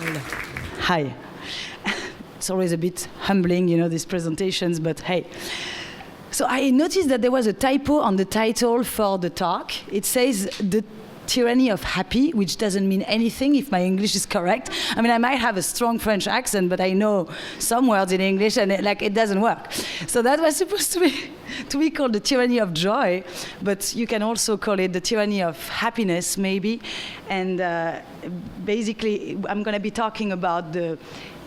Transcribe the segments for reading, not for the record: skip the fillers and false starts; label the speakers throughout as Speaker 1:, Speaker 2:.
Speaker 1: Well, hi. It's always a bit humbling, these presentations, but hey. So I noticed that there was a typo on the title for the talk. It says the tyranny of happy, which doesn't mean anything if my English is correct. I mean, I might have a strong French accent, but I know some words in English and it doesn't work. So that was supposed to be called the tyranny of joy, but you can also call it the tyranny of happiness, maybe. And basically, I'm going to be talking about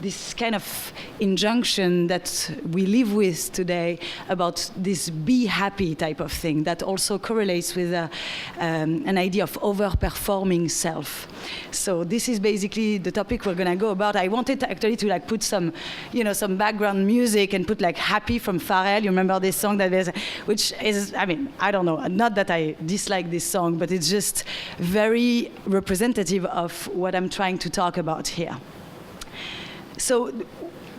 Speaker 1: this kind of injunction that we live with today about this be happy type of thing that also correlates with an idea of overperforming self. So this is basically the topic we're going to go about. I wanted actually to put some, some background music and put Happy from Pharrell. You remember this song which is, I don't know, not that I dislike this song, but it's just very representative of what I'm trying to talk about here. So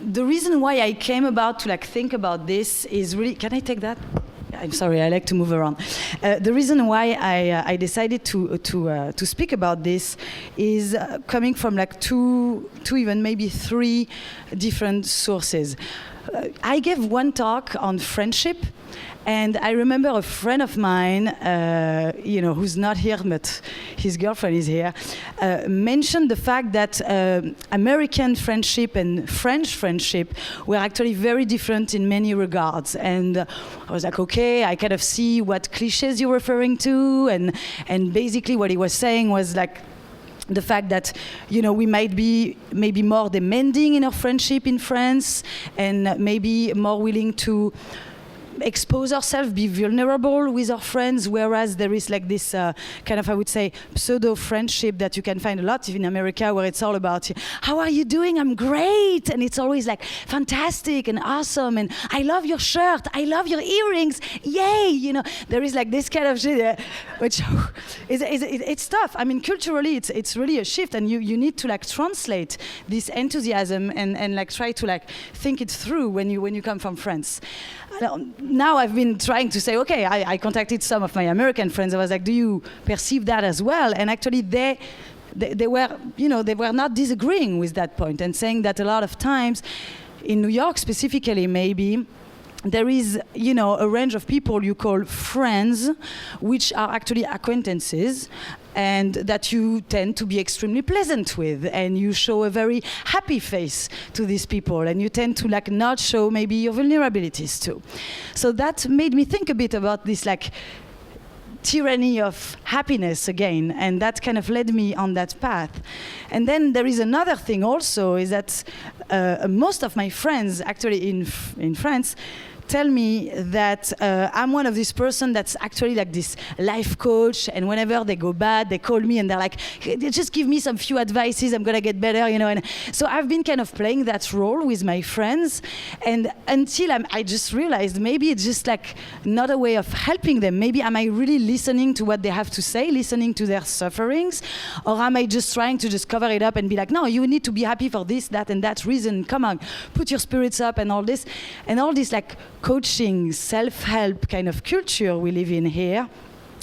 Speaker 1: the reason why I came about to think about this is really, can I take that? I'm sorry, I like to move around. The reason why I decided to speak about this is coming from two, even maybe three different sources. I gave one talk on friendship, and I remember a friend of mine, who's not here, but his girlfriend is here, mentioned the fact that American friendship and French friendship were actually very different in many regards. And I was like, okay, I kind of see what cliches you're referring to, and basically what he was saying was the fact that, we might be maybe more demanding in our friendship in France, and maybe more willing to expose ourselves, be vulnerable with our friends, whereas there is this kind of, I would say, pseudo-friendship that you can find a lot in America, where it's all about, how are you doing? I'm great. And it's always fantastic and awesome, and I love your shirt, I love your earrings, yay! There is this kind of shit, which it's tough. I mean, culturally, it's really a shift, and you need to translate this enthusiasm and try to think it through when you come from France. Now I've been trying to say, okay, I contacted some of my American friends. I was like, do you perceive that as well? And actually they were, they were not disagreeing with that point, and saying that a lot of times, in New York specifically maybe, there is, a range of people you call friends, which are actually acquaintances, and that you tend to be extremely pleasant with, and you show a very happy face to these people, and you tend to not show maybe your vulnerabilities too. So that made me think a bit about this tyranny of happiness again, and that kind of led me on that path. And then there is another thing also, is that most of my friends actually in France tell me that I'm one of these person that's actually this life coach, and whenever they go bad, they call me and they're like, just give me some few advices, I'm gonna get better, and so I've been kind of playing that role with my friends, and until I just realized maybe it's just not a way of helping them. Maybe am I really listening to what they have to say, listening to their sufferings, or am I just trying to just cover it up and be like, no, you need to be happy for this, that, and that reason, come on, put your spirits up, and all this coaching, self-help kind of culture we live in here.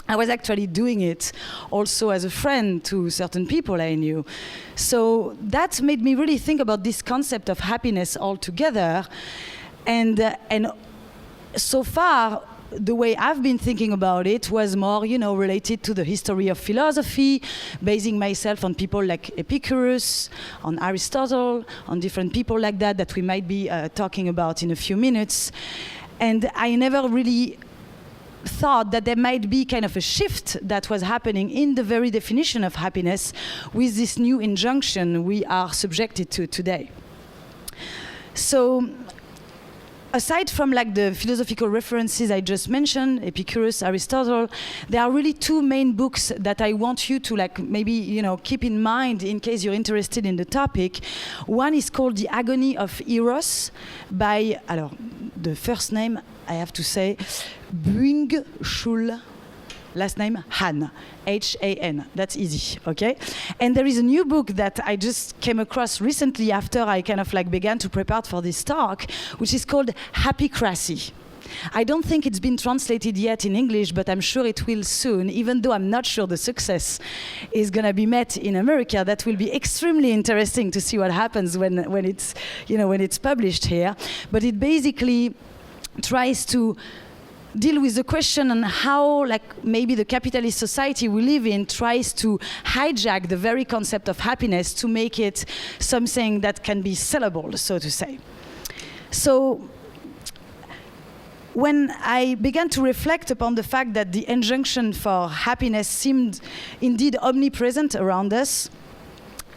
Speaker 1: I was actually doing it also as a friend to certain people I knew. So that made me really think about this concept of happiness altogether. And so far, the way I've been thinking about it was more, related to the history of philosophy, basing myself on people like Epicurus, on Aristotle, on different people like that we might be talking about in a few minutes. And I never really thought that there might be kind of a shift that was happening in the very definition of happiness with this new injunction we are subjected to today. So, aside from the philosophical references I just mentioned, Epicurus, Aristotle, there are really two main books that I want you to maybe keep in mind in case you're interested in the topic. One is called The Agony of Eros by, the first name I have to say, Byung-Chul. Last name, Han, H-A-N. That's easy, okay? And there is a new book that I just came across recently after I kind of began to prepare for this talk, which is called Happycracy. I don't think it's been translated yet in English, but I'm sure it will soon, even though I'm not sure the success is going to be met in America. That will be extremely interesting to see what happens when it's, when it's published here. But it basically tries to deal with the question on how, maybe the capitalist society we live in tries to hijack the very concept of happiness to make it something that can be sellable, so to say. So when I began to reflect upon the fact that the injunction for happiness seemed indeed omnipresent around us,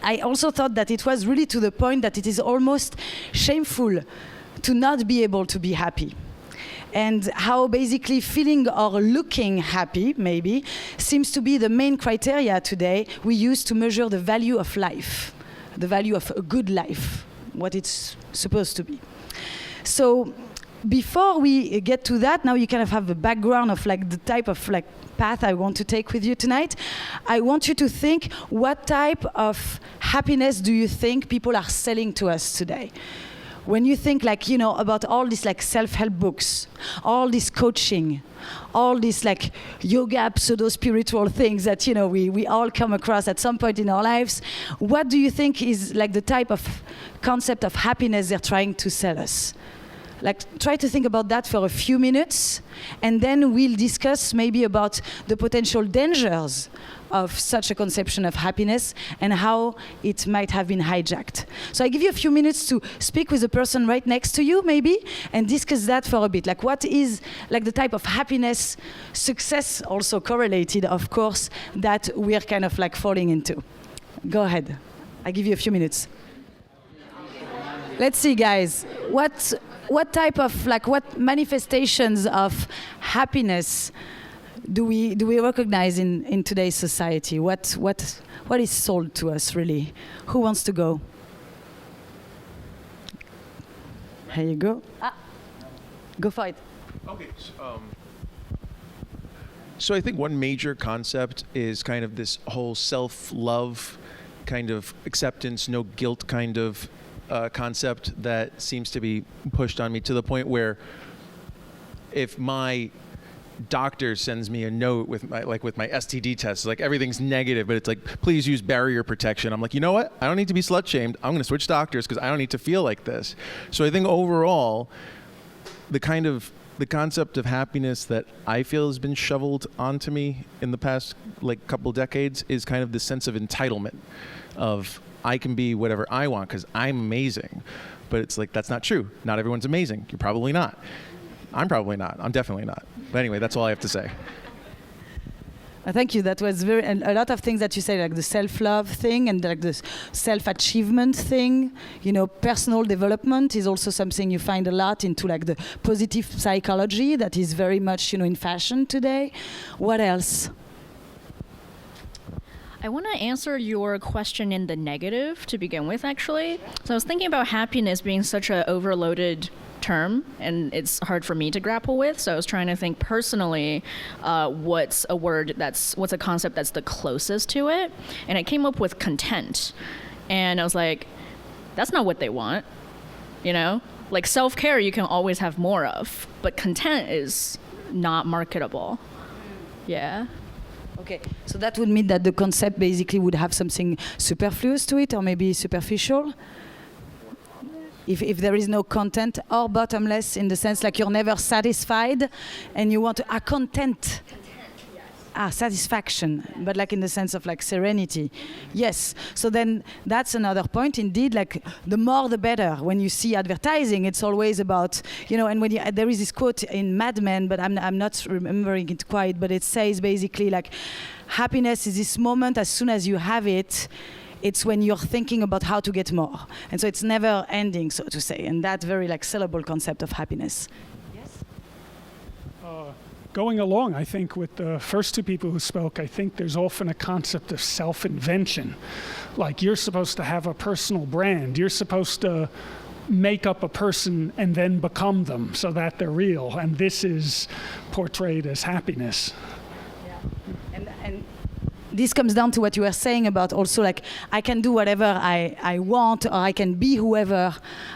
Speaker 1: I also thought that it was really to the point that it is almost shameful to not be able to be happy. And how basically feeling or looking happy, maybe, seems to be the main criteria today we use to measure the value of life, the value of a good life, what it's supposed to be. So before we get to that, now you kind of have a background of the type of path I want to take with you tonight. I want you to think, what type of happiness do you think people are selling to us today? When you think about all these self-help books, all this coaching, all these yoga, pseudo-spiritual things that we all come across at some point in our lives, what do you think is the type of concept of happiness they're trying to sell us? Try to think about that for a few minutes, and then we'll discuss maybe about the potential dangers of such a conception of happiness and how it might have been hijacked. So I give you a few minutes to speak with the person right next to you, maybe, and discuss that for a bit. What is the type of happiness, success also correlated, of course, that we're kind of falling into. Go ahead. I give you a few minutes. Let's see, guys. What type of what manifestations of happiness do we recognize in today's society? What is sold to us, really? Who wants to go? Here you go. Go for it.
Speaker 2: Okay. So I think one major concept is kind of this whole self-love, kind of acceptance, no guilt kind of concept that seems to be pushed on me, to the point where if my doctor sends me a note with my STD test, everything's negative, but it's please use barrier protection. I'm you know what? I don't need to be slut shamed. I'm going to switch doctors because I don't need to feel like this. So I think overall, the concept of happiness that I feel has been shoveled onto me in the past couple decades is kind of this sense of entitlement of I can be whatever I want because I'm amazing. But it's that's not true. Not everyone's amazing. You're probably not. I'm probably not. I'm definitely not. But anyway, that's all I have to say.
Speaker 1: Thank you. That was and a lot of things that you say, the self-love thing and the self-achievement thing. Personal development is also something you find a lot into the positive psychology that is very much in fashion today. What else?
Speaker 3: I want to answer your question in the negative to begin with, actually. So I was thinking about happiness being such an overloaded term, and it's hard for me to grapple with. So I was trying to think personally, what's a concept that's the closest to it? And I came up with content. And I was that's not what they want, self-care you can always have more of, but content is not marketable. Yeah.
Speaker 1: Okay, so that would mean that the concept basically would have something superfluous to it, or maybe superficial? If there is no content, or bottomless in the sense you're never satisfied and you want to content. Satisfaction, but in the sense of serenity. Yes, so then that's another point indeed, the more the better. When you see advertising, it's always about, and when there is this quote in Mad Men, but I'm not remembering it quite, but it says basically happiness is this moment, as soon as you have it, it's when you're thinking about how to get more. And so it's never ending, so to say, and that very sellable concept of happiness.
Speaker 4: Going along, I think, with the first two people who spoke, I think there's often a concept of self-invention. You're supposed to have a personal brand. You're supposed to make up a person and then become them so that they're real. And this is portrayed as happiness.
Speaker 1: Yeah. And this comes down to what you were saying about also like I can do whatever I want, or I can be whoever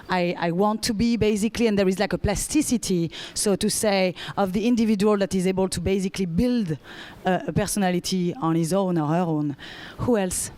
Speaker 1: I want to be, basically, and there is like a plasticity, so to say, of the individual that is able to basically build a personality on his own or her own. Who else?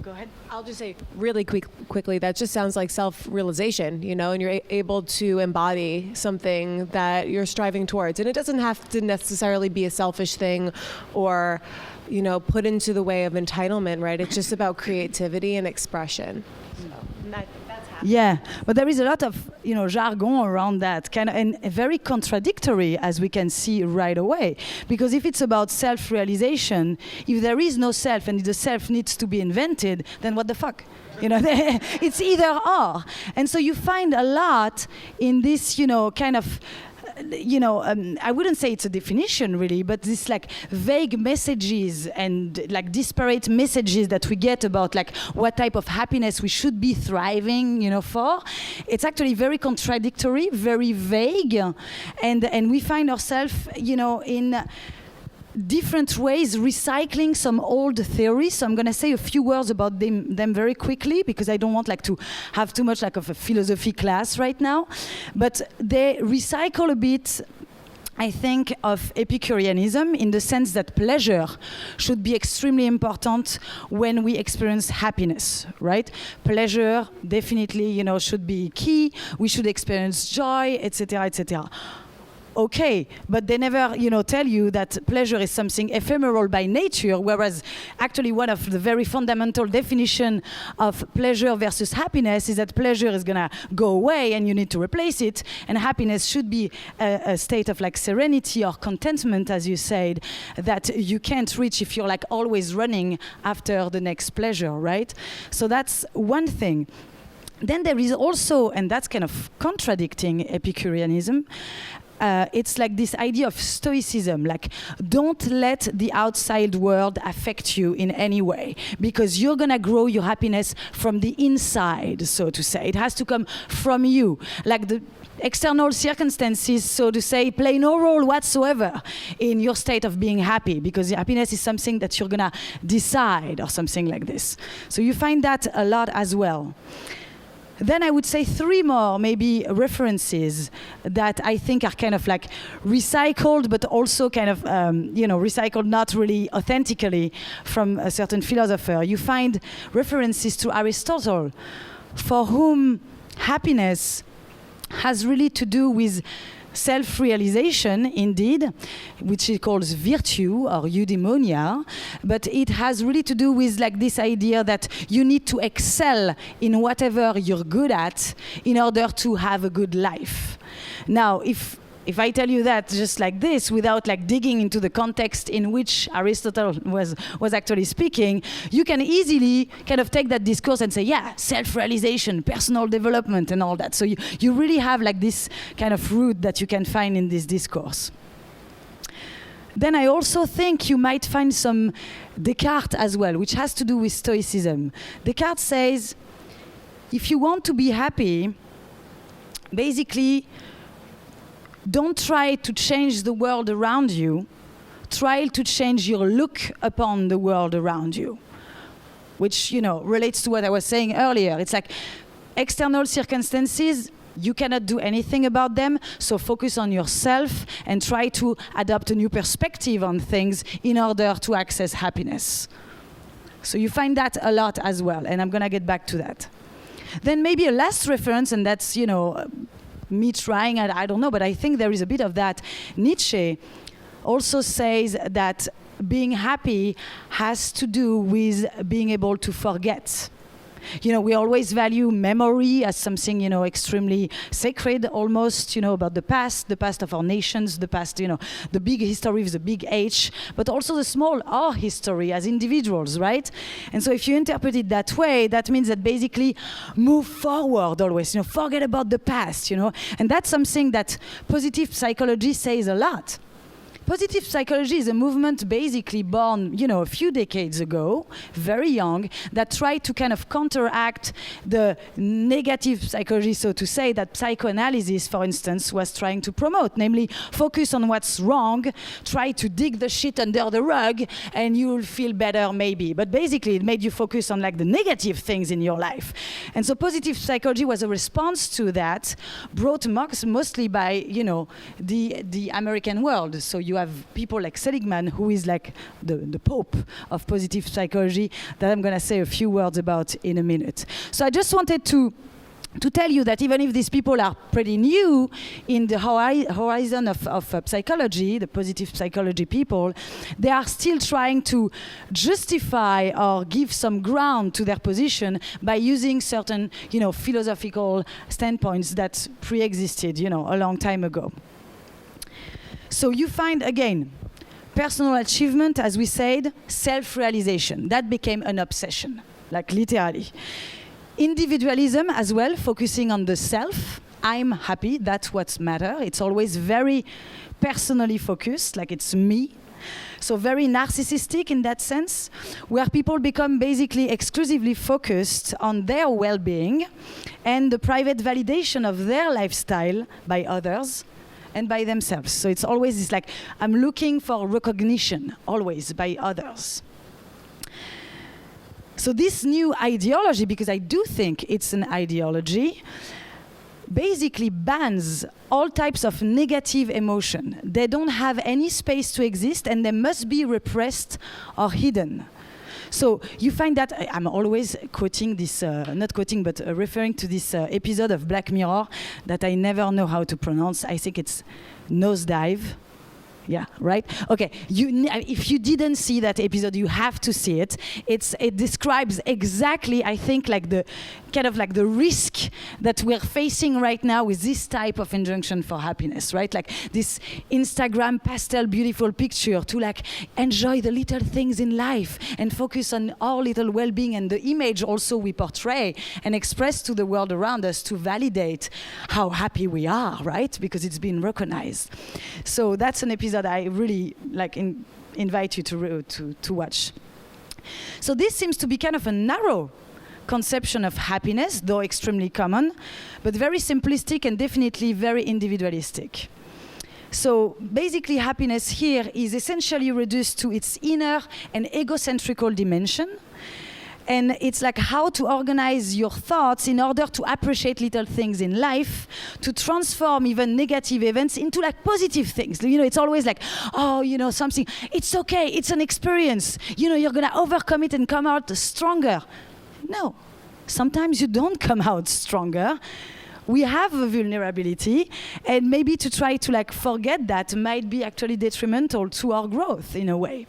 Speaker 1: Go ahead.
Speaker 5: I'll just say really quickly, that just sounds like self-realization, you know, and you're able to embody something that you're striving towards. And it doesn't have to necessarily be a selfish thing or, you know, put into the way of entitlement, right? It's just about creativity and expression. So, and that's happening.
Speaker 1: Yeah, but there is a lot of, you know, jargon around that, kind of, and very contradictory, as we can see right away. Because if it's about self-realization, if there is no self and the self needs to be invented, then what the fuck? You know, it's either or. And so you find a lot in this, you know, kind of, you know, I wouldn't say it's a definition really, but this like vague messages and like disparate messages that we get about like what type of happiness we should be thriving, you know, for. It's actually very contradictory, very vague, and we find ourselves, you know, in different ways recycling some old theories. So I'm going to say a few words about them very quickly, because I don't want like to have too much like of a philosophy class right now. But they recycle a bit, I think, of Epicureanism, in the sense that pleasure should be extremely important when we experience happiness, right? Pleasure definitely, you know, should be key. We should experience joy, etc., etc. Okay, but they never, you know, tell you that pleasure is something ephemeral by nature, whereas actually one of the very fundamental definition of pleasure versus happiness is that pleasure is gonna go away and you need to replace it, and happiness should be a state of like serenity or contentment, as you said, that you can't reach if you're like always running after the next pleasure, right? So that's one thing. Then there is also, and that's kind of contradicting Epicureanism, it's like this idea of stoicism, like don't let the outside world affect you in any way, because you're gonna grow your happiness from the inside, so to say. It has to come from you. Like the external circumstances, so to say, play no role whatsoever in your state of being happy, because happiness is something that you're gonna decide, or something like this. So you find that a lot as well. Then I would say three more maybe references that I think are kind of like recycled, but also kind of, you know, recycled not really authentically from a certain philosopher. You find references to Aristotle, for whom happiness has really to do with self-realization, indeed, which he calls virtue or eudaimonia, but it has really to do with like this idea that you need to excel in whatever you're good at in order to have a good life. Now, if I tell you that just like this, without like digging into the context in which Aristotle was actually speaking, you can easily kind of take that discourse and say, yeah, self-realization, personal development and all that. So you really have like this kind of root that you can find in this discourse. Then I also think you might find some Descartes as well, which has to do with Stoicism. Descartes says, if you want to be happy, basically, don't try to change the world around you. Try to change your look upon the world around you, which, you know, relates to what I was saying earlier. It's like external circumstances, you cannot do anything about them, so focus on yourself and try to adopt a new perspective on things in order to access happiness. So you find that a lot as well, and I'm gonna get back to that. Then maybe a last reference, and that's, you know, me trying, I don't know, but I think there is a bit of that. Nietzsche also says that being happy has to do with being able to forget. You know, we always value memory as something, you know, extremely sacred almost, you know, about the past of our nations, the past, you know, the big history with the big H, but also the small R history as individuals, right? And so if you interpret it that way, that means that basically move forward always, you know, forget about the past, you know, and that's something that positive psychology says a lot. Positive psychology is a movement basically born, a few decades ago, very young, that tried to kind of counteract the negative psychology, so to say, that psychoanalysis, for instance, was trying to promote, namely focus on what's wrong, try to dig the shit under the rug, and you'll feel better maybe. But basically, it made you focus on like the negative things in your life. And so positive psychology was a response to that, brought mostly by, the American world. So you have people like Seligman, who is like the pope of positive psychology, that I'm going to say a few words about in a minute. So I just wanted to tell you that even if these people are pretty new in the horizon of psychology, the positive psychology people, they are still trying to justify or give some ground to their position by using certain, philosophical standpoints that pre-existed, a long time ago. So you find, again, personal achievement, as we said, self-realization. That became an obsession, like literally. Individualism as well, focusing on the self. I'm happy, that's what matters. It's always very personally focused, like it's me. So very narcissistic in that sense, where people become basically exclusively focused on their well-being and the private validation of their lifestyle by others and by themselves. So it's always this like, I'm looking for recognition, always, by others. So this new ideology, because I do think it's an ideology, basically bans all types of negative emotion. They don't have any space to exist, and they must be repressed or hidden. So you find that, I'm always quoting this, not quoting, but referring to this episode of Black Mirror that I never know how to pronounce. I think it's Nosedive. Yeah, right? Okay, if you didn't see that episode, you have to see it. It describes exactly, I think, like the kind of like the risk that we're facing right now with this type of injunction for happiness, right? Like this Instagram pastel beautiful picture to like enjoy the little things in life and focus on our little well-being and the image also we portray and express to the world around us to validate how happy we are, right? Because it's been recognized. So that's an episode I really like invite you to watch. So this seems to be kind of a narrow conception of happiness, though extremely common, but very simplistic and definitely very individualistic. So basically happiness here is essentially reduced to its inner and egocentrical dimension. And it's like how to organize your thoughts in order to appreciate little things in life, to transform even negative events into like positive things. It's always like, something, it's okay, it's an experience. You're gonna overcome it and come out stronger. No, sometimes you don't come out stronger. We have a vulnerability, and maybe to try to like forget that might be actually detrimental to our growth in a way.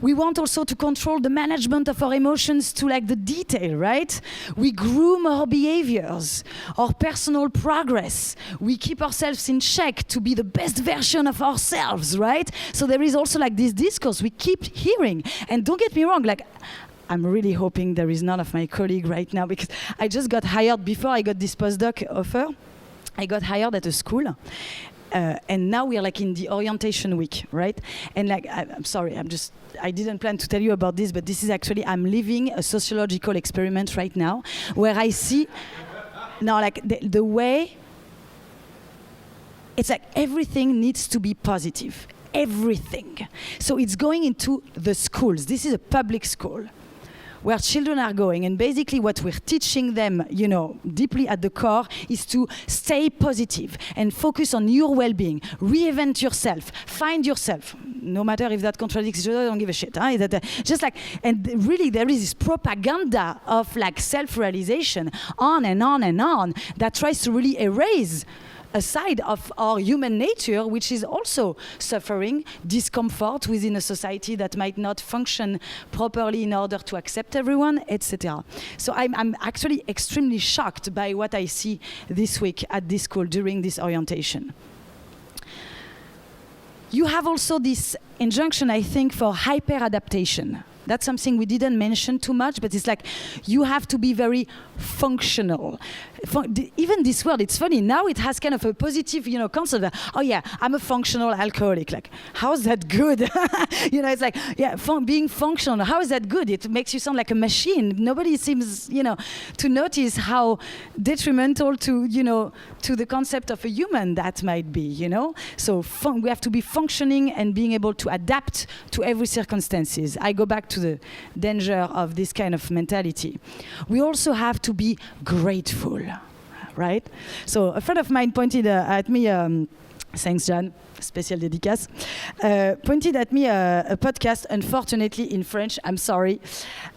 Speaker 1: We want also to control the management of our emotions to like the detail, right? We groom our behaviors, our personal progress. We keep ourselves in check to be the best version of ourselves, right? So there is also like this discourse we keep hearing. And don't get me wrong, like I'm really hoping there is none of my colleagues right now, because I just got hired before I got this postdoc offer. I got hired at a school. And now we are like in the orientation week, right? And like, I'm sorry, I didn't plan to tell you about this, but this is actually, I'm living a sociological experiment right now where I see, now like the way, it's like everything needs to be positive, everything. So it's going into the schools. This is a public school where children are going, and basically what we're teaching them, deeply at the core, is to stay positive and focus on your well-being, reinvent yourself, find yourself, no matter if that contradicts each other, I don't give a shit. Just like, and really there is this propaganda of like self-realization on and on and on that tries to really erase a side of our human nature, which is also suffering discomfort within a society that might not function properly in order to accept everyone, etc. So I'm actually extremely shocked by what I see this week at this school during this orientation. You have also this injunction, I think, for hyper-adaptation. That's something we didn't mention too much, but it's like you have to be very functional. Even this word, it's funny, now it has kind of a positive, concept that, oh yeah, I'm a functional alcoholic. Like, how's that good? It's like, yeah, being functional, how is that good? It makes you sound like a machine. Nobody seems, to notice how detrimental to, to the concept of a human that might be, So we have to be functioning and being able to adapt to every circumstances. I go back to the danger of this kind of mentality. We also have to be grateful, right? So a friend of mine pointed at me, thanks John, special dédicace, pointed at me a podcast, unfortunately in French, I'm sorry,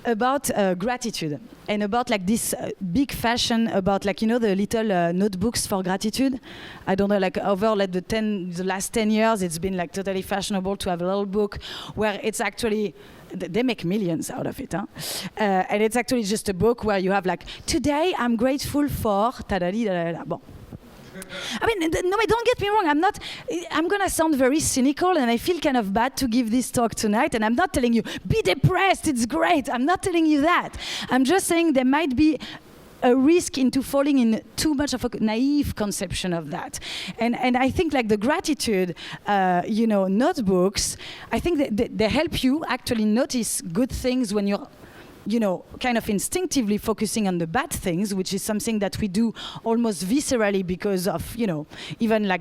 Speaker 1: about gratitude and about like this big fashion about like, the little notebooks for gratitude. I don't know, like over like the last 10 years, it's been like totally fashionable to have a little book where it's actually, they make millions out of it, huh? And it's actually just a book where you have like, today I'm grateful for ta-da-di, da-da-da. Bon. I mean, no, don't get me wrong. I'm going to sound very cynical, and I feel kind of bad to give this talk tonight. And I'm not telling you, be depressed, it's great. I'm not telling you that. I'm just saying there might be a risk into falling in too much of a naive conception of that. And I think like the gratitude, notebooks, I think that they help you actually notice good things when you're kind of instinctively focusing on the bad things, which is something that we do almost viscerally because of, even like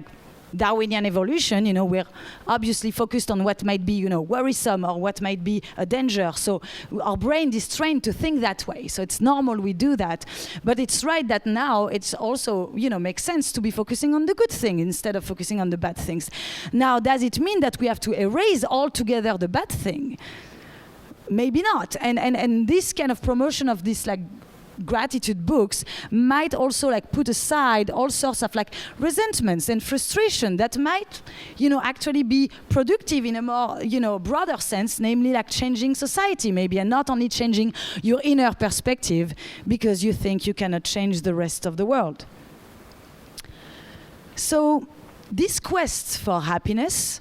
Speaker 1: Darwinian evolution, we're obviously focused on what might be, worrisome or what might be a danger. So our brain is trained to think that way. So it's normal we do that. But it's right that now it's also, makes sense to be focusing on the good thing instead of focusing on the bad things. Now, does it mean that we have to erase altogether the bad thing? Maybe not. And this kind of promotion of this like gratitude books might also like put aside all sorts of like resentments and frustration that might, actually be productive in a more, broader sense, namely like changing society maybe, and not only changing your inner perspective because you think you cannot change the rest of the world. So this quest for happiness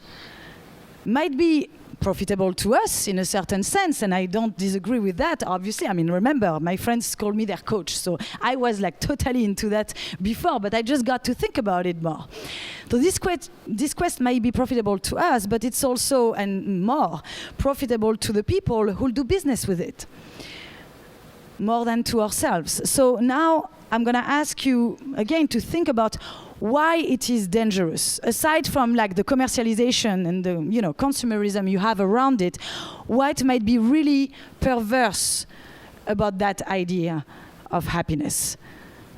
Speaker 1: might be profitable to us in a certain sense, and I don't disagree with that, obviously. I mean, remember, my friends call me their coach, so I was like totally into that before, but I just got to think about it more. So this quest might be profitable to us, but it's also, and more, profitable to the people who do business with it, more than to ourselves. So now I'm going to ask you again to think about why it is dangerous. Aside from like the commercialization and the consumerism you have around it, what might be really perverse about that idea of happiness?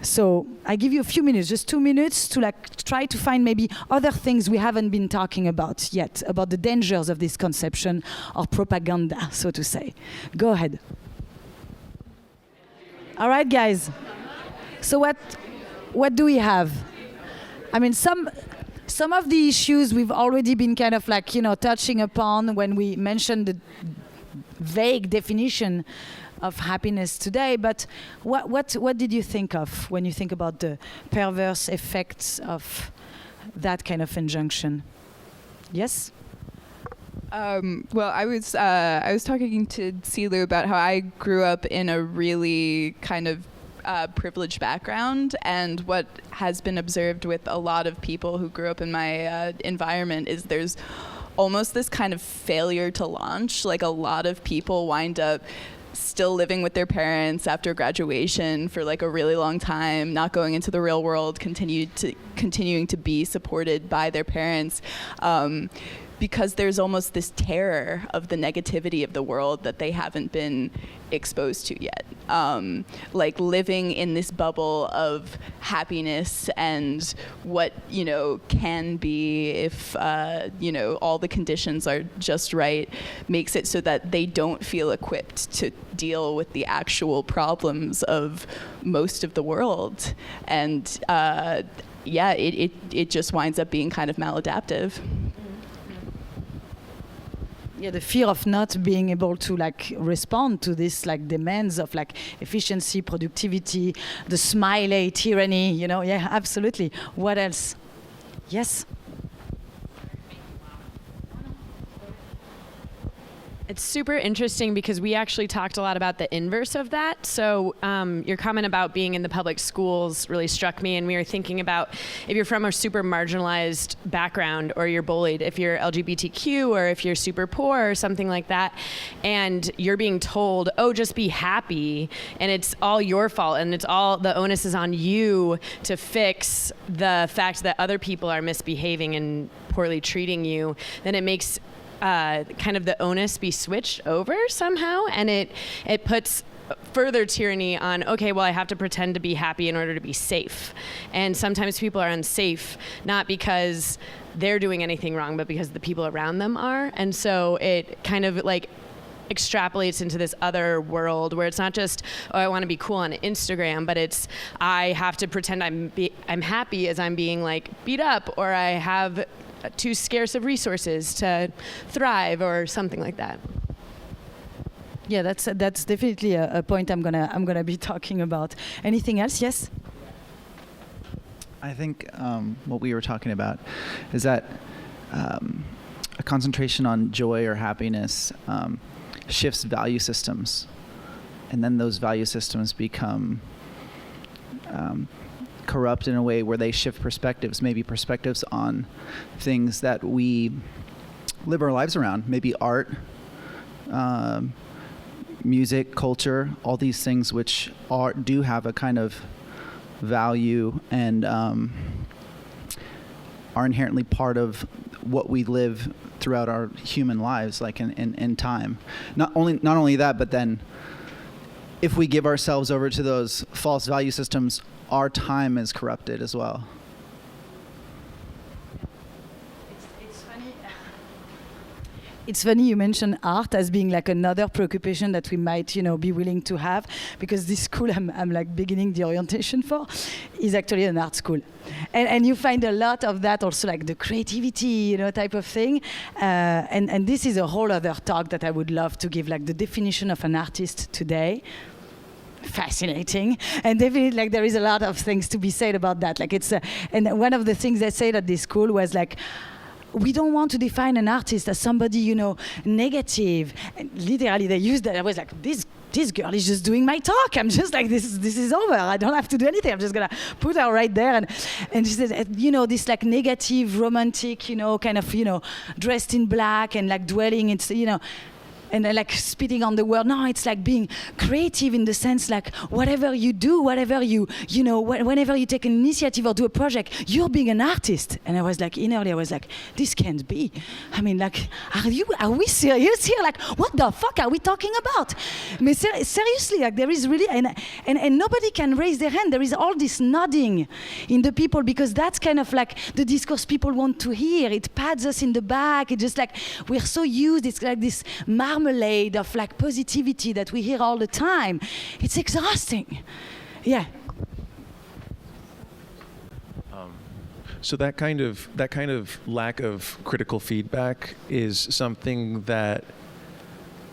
Speaker 1: So I give you a few minutes, just 2 minutes, to like try to find maybe other things we haven't been talking about yet, about the dangers of this conception or propaganda, so to say. Go ahead. All right, guys. So what do we have? I mean, some of the issues we've already been kind of like, touching upon when we mentioned the vague definition of happiness today. But what did you think of when you think about the perverse effects of that kind of injunction? Yes?
Speaker 6: Well, I was talking to Silu about how I grew up in a really kind of privileged background, and what has been observed with a lot of people who grew up in my environment is there's almost this kind of failure to launch. Like, a lot of people wind up still living with their parents after graduation for like a really long time, not going into the real world, continuing to be supported by their parents. Because there's almost this terror of the negativity of the world that they haven't been exposed to yet. Like living in this bubble of happiness and what, can be if, all the conditions are just right, makes it so that they don't feel equipped to deal with the actual problems of most of the world. And it just winds up being kind of maladaptive.
Speaker 1: Yeah, the fear of not being able to like respond to this like demands of like efficiency, productivity, the smiley tyranny, yeah, absolutely. What else? Yes?
Speaker 7: It's super interesting because we actually talked a lot about the inverse of that. So your comment about being in the public schools really struck me, and we were thinking about if you're from a super marginalized background or you're bullied, if you're LGBTQ or if you're super poor or something like that, and you're being told, oh, just be happy, and it's all your fault, and it's all, the onus is on you to fix the fact that other people are misbehaving and poorly treating you, then it makes kind of the onus be switched over somehow, and it puts further tyranny on, okay, well, I have to pretend to be happy in order to be safe. And sometimes people are unsafe, not because they're doing anything wrong, but because the people around them are. And so it kind of like extrapolates into this other world where it's not just, oh, I want to be cool on Instagram, but it's, I have to pretend I'm happy as I'm being like beat up, or I have too scarce of resources to thrive, or something like that.
Speaker 1: Yeah, that's definitely a point I'm gonna be talking about. Anything else? Yes.
Speaker 8: I think what we were talking about is that a concentration on joy or happiness shifts value systems, and then those value systems become corrupt in a way where they shift perspectives, maybe perspectives on things that we live our lives around, maybe art, music, culture, all these things which do have a kind of value and are inherently part of what we live throughout our human lives, like in time. Not only that, but then if we give ourselves over to those false value systems, our time is corrupted as well.
Speaker 1: It's funny you mentioned art as being like another preoccupation that we might, be willing to have, because this school I'm like beginning the orientation for is actually an art school, and you find a lot of that also, like the creativity, type of thing, and this is a whole other talk that I would love to give, like the definition of an artist today. Fascinating, and definitely like there is a lot of things to be said about that. Like it's and one of the things they said at this school was like, we don't want to define an artist as somebody negative. And literally they used that. I was like, this girl is just doing my talk. I'm just like, this is over. I don't have to do anything. I'm just gonna put her right there. And she said, this like negative, romantic, kind of, dressed in black and like dwelling. It's, and like spitting on the word. No, it's like being creative in the sense like whatever you do, whatever whenever you take an initiative or do a project, you're being an artist. And I was like, innerly, I was like, this can't be. I mean, like, are we serious here? Like, what the fuck are we talking about? But seriously, like there is really, and nobody can raise their hand. There is all this nodding in the people, because that's kind of like the discourse people want to hear. It pats us in the back. It's just like, we're so used. It's like this marmalade of like positivity that we hear all the time. It's exhausting. Yeah.
Speaker 2: So that kind of lack of critical feedback is something that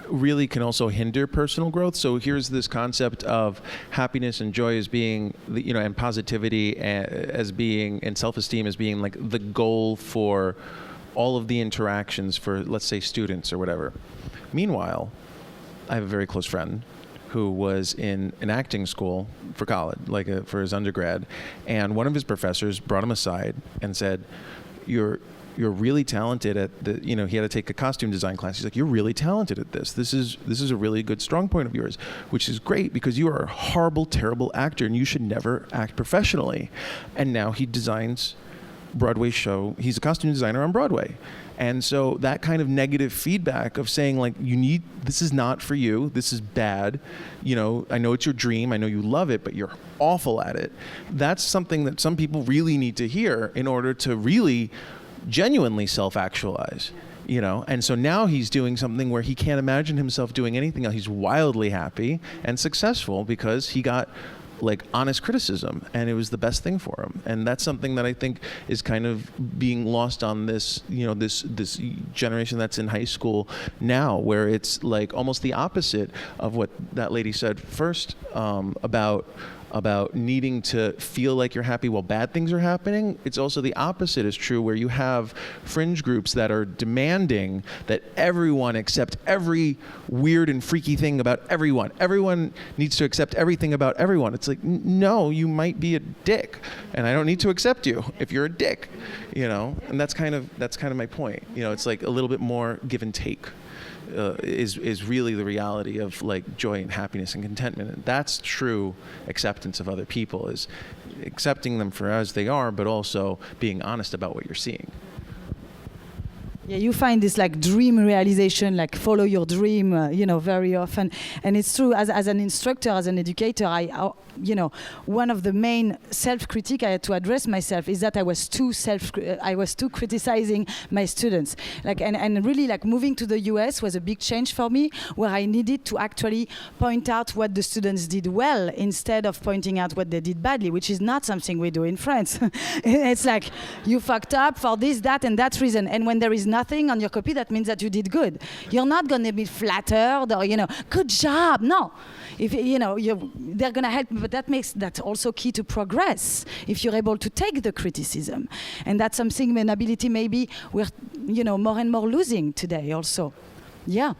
Speaker 2: really can also hinder personal growth. So here's this concept of happiness and joy as being, and positivity as being, and self-esteem as being like the goal for all of the interactions for, let's say, students or whatever. Meanwhile, I have a very close friend who was in an acting school for college, for his undergrad, and one of his professors brought him aside and said, "You're really talented at the." He had to take a costume design class. He's like, "You're really talented at this. This is a really good strong point of yours, which is great because you are a horrible, terrible actor, and you should never act professionally." And now he designs Broadway show. He's a costume designer on Broadway. And so that kind of negative feedback of saying like, this is not for you, this is bad, I know it's your dream, I know you love it, but you're awful at it. That's something that some people really need to hear in order to really genuinely self-actualize. And so now he's doing something where he can't imagine himself doing anything else. He's wildly happy and successful because he got like honest criticism, and it was the best thing for him. And that's something that I think is kind of being lost on this, this generation that's in high school now, where it's like almost the opposite of what that lady said first about about needing to feel like you're happy while bad things are happening, it's also the opposite is true, where you have fringe groups that are demanding that everyone accept every weird and freaky thing about everyone. Everyone needs to accept everything about everyone. It's like, no, you might be a dick, and I don't need to accept you if you're a dick, you know. And that's kind of my point. You know, it's like a little bit more give and take. Is really the reality of like joy and happiness and contentment. And that's true acceptance of other people, is accepting them for as they are, but also being honest about what you're seeing.
Speaker 1: Yeah, you find this like dream realization, like follow your dream, very often. And it's true, as an instructor, as an educator, one of the main self-critique I had to address myself is that I was too criticizing my students. And really moving to the US was a big change for me, where I needed to actually point out what the students did well instead of pointing out what they did badly, which is not something we do in France. It's like, you fucked up for this, that, and that reason. And when there is nothing on your copy, that means that you did good. You're not going to be flattered or, good job. No. If they're going to help, but that's also key to progress if you're able to take the criticism. And that's something in ability maybe we're more and more losing today also. Yeah.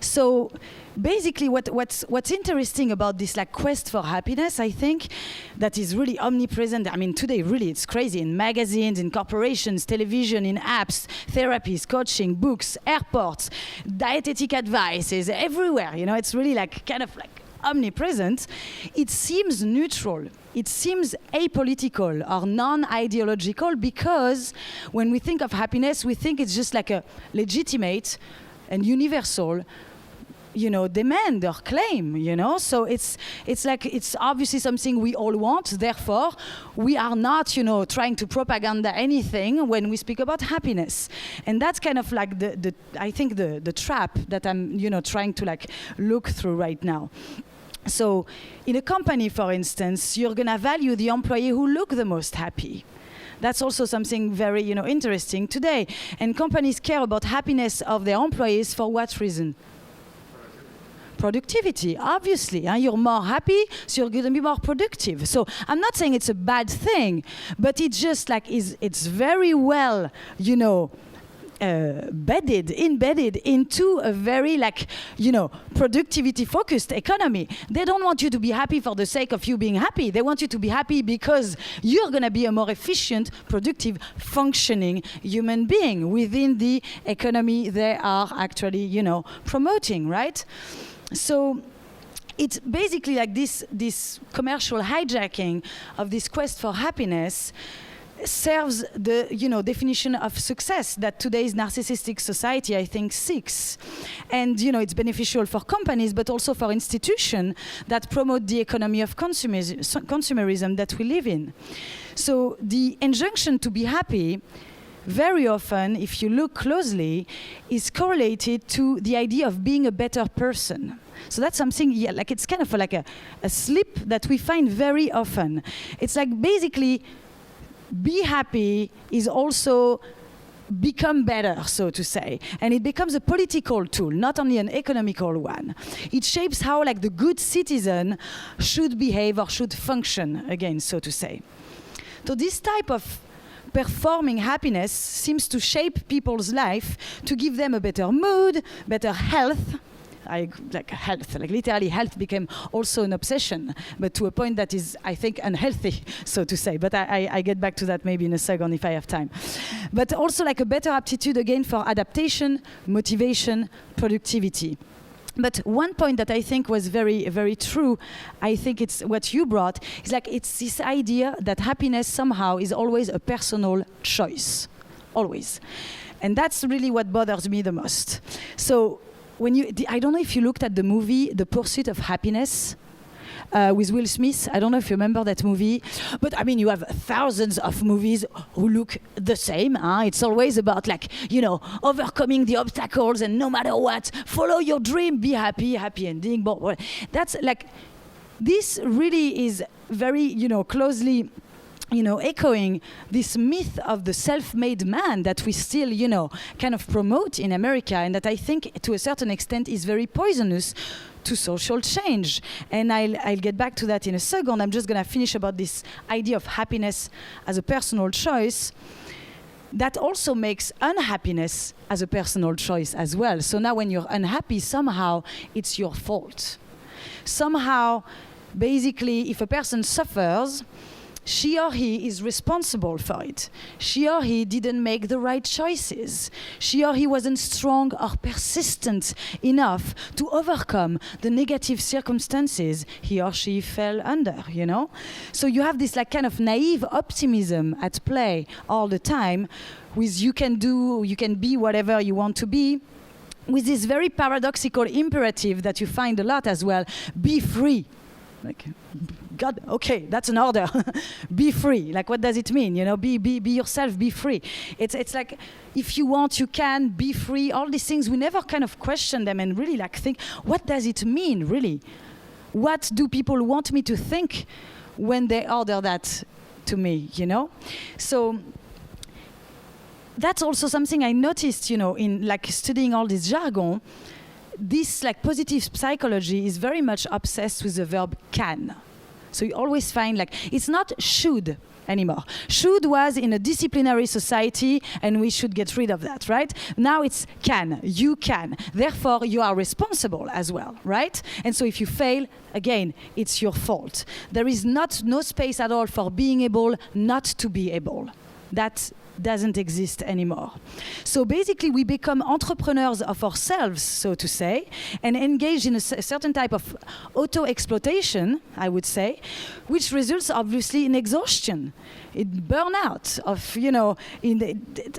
Speaker 1: So basically what's interesting about this quest for happiness, I think, that is really omnipresent. I mean, today really it's crazy in magazines, in corporations, television, in apps, therapies, coaching, books, airports, dietetic advices, everywhere. It's really kind of omnipresent. It seems neutral. It seems apolitical or non-ideological, because when we think of happiness, we think it's just like a legitimate and universal demand or claim, So it's obviously something we all want. Therefore, we are not, trying to propaganda anything when we speak about happiness. And that's kind of I think the trap that I'm, trying to look through right now. So in a company, for instance, you're gonna value the employee who look the most happy. That's also something very, interesting today. And companies care about happiness of their employees for what reason? Productivity, obviously. You're more happy, so you're going to be more productive. So I'm not saying it's a bad thing, but it's just it's very well, embedded into a very productivity-focused economy. They don't want you to be happy for the sake of you being happy. They want you to be happy because you're going to be a more efficient, productive, functioning human being within the economy they are actually, promoting, right? So it's basically this commercial hijacking of this quest for happiness serves the definition of success that today's narcissistic society, I think, seeks. And it's beneficial for companies, but also for institutions that promote the economy of consumerism that we live in. So the injunction to be happy, very often, if you look closely, is correlated to the idea of being a better person. So that's something, it's kind of a slip that we find very often. It's basically, be happy is also become better, so to say. And it becomes a political tool, not only an economical one. It shapes how the good citizen should behave or should function, again, so to say. So this type of performing happiness seems to shape people's life to give them a better mood, better health. Literally health became also an obsession, but to a point that is, I think, unhealthy, so to say. But I get back to that maybe in a second if I have time. But also a better aptitude, again, for adaptation, motivation, productivity. But one point that I think was very, very true, I think it's what you brought, is it's this idea that happiness somehow is always a personal choice, always. And that's really what bothers me the most. So I don't know if you looked at the movie The Pursuit of Happiness with Will Smith. I don't know if you remember that movie. But I mean, you have thousands of movies who look the same. It's always about overcoming the obstacles and no matter what, follow your dream, be happy, happy ending. But that's this really is very, closely echoing this myth of the self-made man that we still, kind of promote in America, and that I think to a certain extent is very poisonous to social change. And I'll get back to that in a second. I'm just going to finish about this idea of happiness as a personal choice. That also makes unhappiness as a personal choice as well. So now when you're unhappy, somehow it's your fault. Somehow, basically, if a person suffers, she or he is responsible for it. She or he didn't make the right choices. She or he wasn't strong or persistent enough to overcome the negative circumstances he or she fell under, So you have this kind of naive optimism at play all the time with you can be whatever you want to be, with this very paradoxical imperative that you find a lot as well, be free. God, okay, that's an order. Be free. What does it mean? Be yourself, be free. It's like, if you want, you can, be free. All these things, we never kind of question them and really think, what does it mean, really? What do people want me to think when they order that to me, So that's also something I noticed, in studying all this jargon. This positive psychology is very much obsessed with the verb can. So you always find it's not should anymore. Should was in a disciplinary society, and we should get rid of that, right? Now it's can. You can. Therefore, you are responsible as well, right? And so if you fail, again, it's your fault. There is no space at all for being able not to be able. That doesn't exist anymore. So basically, we become entrepreneurs of ourselves, so to say, and engage in a certain type of auto-exploitation, I would say, which results obviously in exhaustion, in burnout,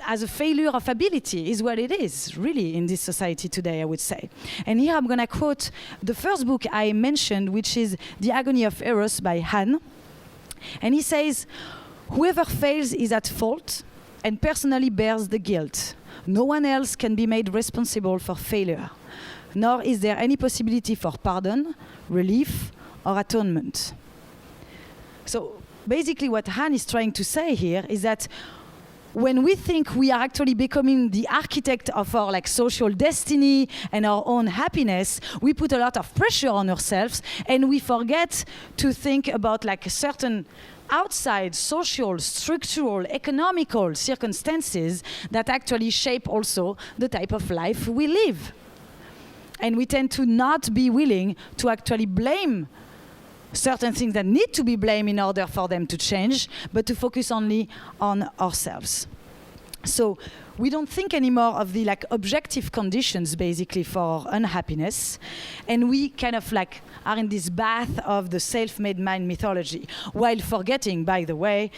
Speaker 1: as a failure of ability is what it is, really, in this society today, I would say. And here I'm going to quote the first book I mentioned, which is The Agony of Eros by Han. And he says, "Whoever fails is at fault and personally bears the guilt. No one else can be made responsible for failure, nor is there any possibility for pardon, relief, or atonement." So basically what Han is trying to say here is that when we think we are actually becoming the architect of our social destiny and our own happiness, we put a lot of pressure on ourselves, and we forget to think about a certain outside social, structural, economical circumstances that actually shape also the type of life we live. And we tend to not be willing to actually blame certain things that need to be blamed in order for them to change, but to focus only on ourselves. So we don't think anymore of the objective conditions basically for unhappiness, and we kind of are in this bath of the self-made man mythology, while forgetting, by the way,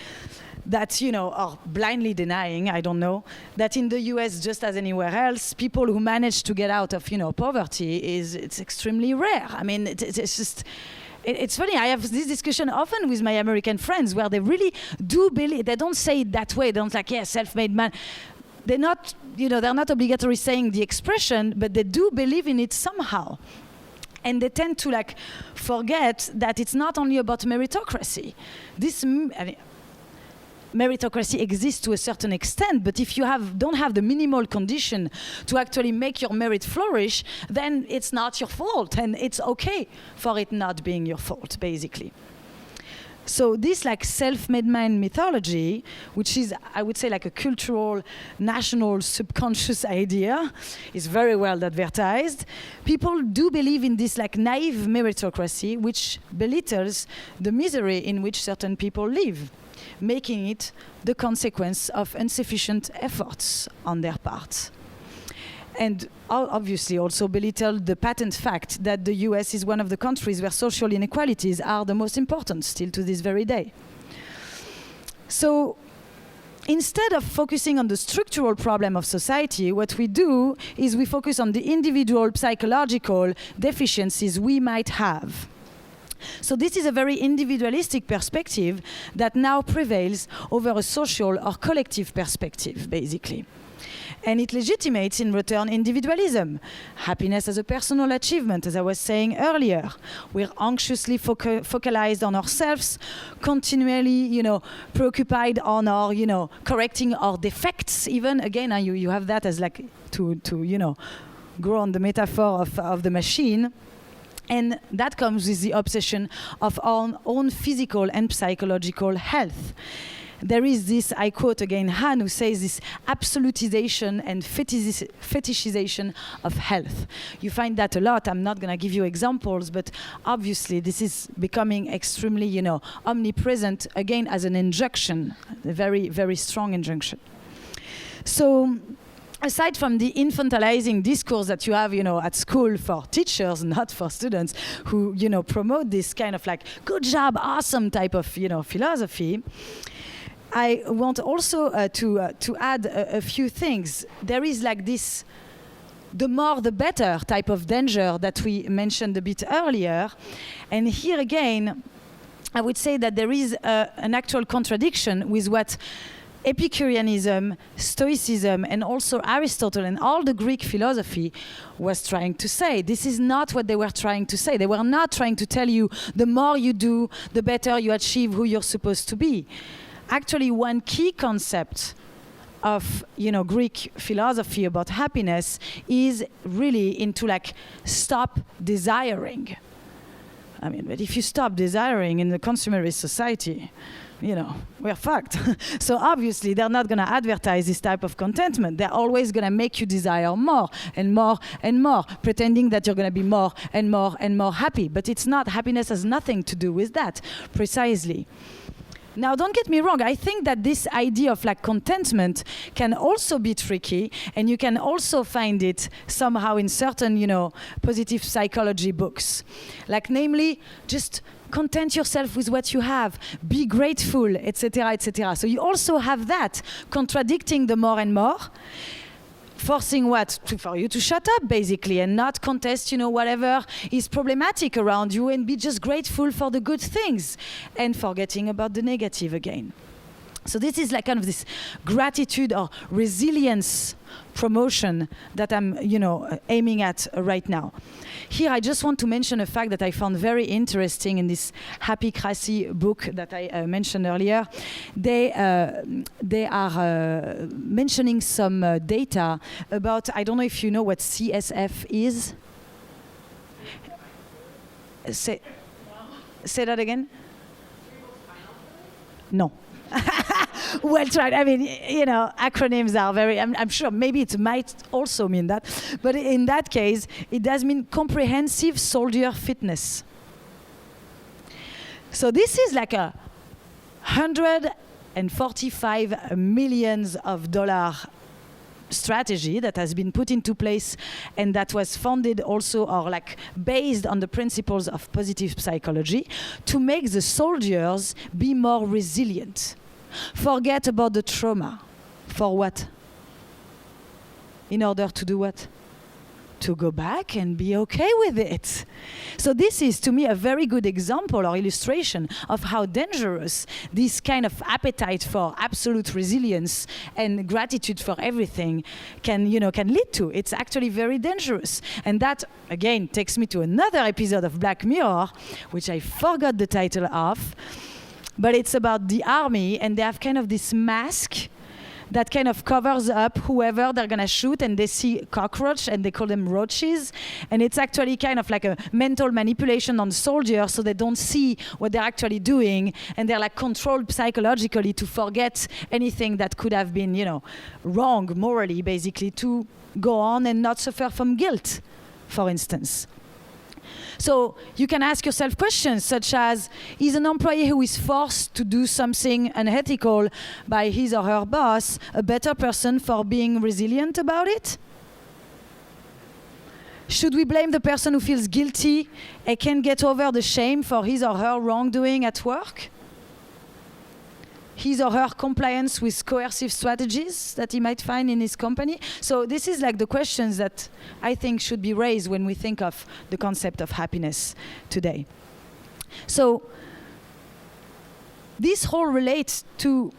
Speaker 1: that or blindly denying, I don't know, that in the US, just as anywhere else, people who manage to get out of poverty it's extremely rare. I mean, it's just. It's funny, I have this discussion often with my American friends where they really do believe, they don't say it that way, they don't self-made man. They're not, they're not obligatory saying the expression, but they do believe in it somehow. And they tend to forget that it's not only about meritocracy. Meritocracy exists to a certain extent, but if you don't have the minimal condition to actually make your merit flourish, then it's not your fault, and it's okay for it not being your fault, basically. So this self-made man mythology, which is, I would say, a cultural, national, subconscious idea, is very well advertised. People do believe in this naive meritocracy, which belittles the misery in which certain people live, making it the consequence of insufficient efforts on their part. And obviously also belittle the patent fact that the US is one of the countries where social inequalities are the most important still to this very day. So instead of focusing on the structural problem of society, what we do is we focus on the individual psychological deficiencies we might have. So this is a very individualistic perspective that now prevails over a social or collective perspective, basically. And it legitimates in return individualism, happiness as a personal achievement, as I was saying earlier. We're anxiously focalized on ourselves, continually, preoccupied on our, correcting our defects. Even again, you have that as like to grow on the metaphor of the machine. And that comes with the obsession of our own physical and psychological health. There is this, I quote again Han, who says this absolutization and fetishization of health. You find that a lot. I'm not going to give you examples, but obviously this is becoming extremely, omnipresent, again, as an injunction, a very, very strong injunction. So, aside from the infantilizing discourse that you have, at school for teachers, not for students, who, promote this kind of like, good job, awesome type of, philosophy, I want also to add a few things. There is like this, the more the better type of danger that we mentioned a bit earlier. And here again, I would say that there is an actual contradiction with what Epicureanism, Stoicism, and also Aristotle and all the Greek philosophy was trying to say. This is not what they were trying to say. They were not trying to tell you the more you do, the better you achieve who you're supposed to be. Actually, one key concept of Greek philosophy about happiness is really into like stop desiring. I mean, but if you stop desiring in the consumerist society, we're fucked. So obviously, they're not going to advertise this type of contentment. They're always going to make you desire more and more and more, pretending that you're going to be more and more and more happy. But it's not. Happiness has nothing to do with that, precisely. Now, don't get me wrong. I think that this idea of like contentment can also be tricky, and you can also find it somehow in certain, positive psychology books. Like, namely, just content yourself with what you have, be grateful, etc., etc. So you also have that contradicting the more and more, forcing for you to shut up, basically, and not contest, whatever is problematic around you, and be just grateful for the good things and forgetting about the negative again. So this is like kind of this gratitude or resilience promotion that I'm, aiming at right now. Here, I just want to mention a fact that I found very interesting in this Happycracy book that I mentioned earlier. They are mentioning some data about, I don't know if you know what CSF is. Say that again? No. Well tried. I mean, acronyms are very, I'm sure maybe it might also mean that. But in that case, it does mean comprehensive soldier fitness. So this is like $145 million strategy that has been put into place and that was founded also or like based on the principles of positive psychology to make the soldiers be more resilient. Forget about the trauma. For what? In order to do what? To go back and be okay with it. So this is, to me, a very good example or illustration of how dangerous this kind of appetite for absolute resilience and gratitude for everything can lead to. It's actually very dangerous. And that, again, takes me to another episode of Black Mirror, which I forgot the title of, but it's about the army, and they have kind of this mask that kind of covers up whoever they're gonna shoot, and they see cockroach and they call them roaches, and it's actually kind of like a mental manipulation on soldiers so they don't see what they're actually doing, and they're like controlled psychologically to forget anything that could have been, wrong morally, basically, to go on and not suffer from guilt, for instance. So you can ask yourself questions such as, is an employee who is forced to do something unethical by his or her boss a better person for being resilient about it? Should we blame the person who feels guilty and can't get over the shame for his or her wrongdoing at work? His or her compliance with coercive strategies that he might find in his company? So this is like the questions that I think should be raised when we think of the concept of happiness today. So this whole relates to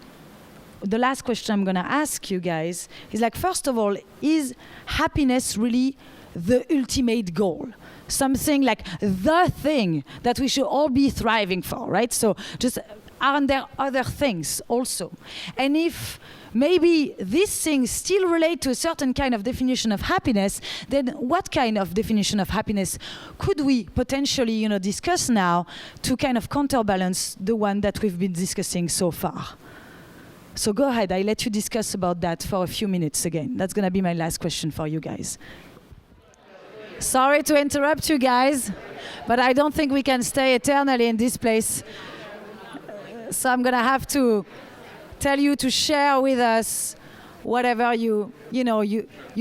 Speaker 1: the last question I'm going to ask you guys is like, first of all, is happiness really the ultimate goal? Something like the thing that we should all be thriving for, right? So just, aren't there other things also? And if maybe these things still relate to a certain kind of definition of happiness, then what kind of definition of happiness could we potentially, discuss now to kind of counterbalance the one that we've been discussing so far? So go ahead, I let you discuss about that for a few minutes again. That's going to be my last question for you guys. Sorry to interrupt you guys, but I don't think we can stay eternally in this place. So I'm going to have to tell you to share with us whatever you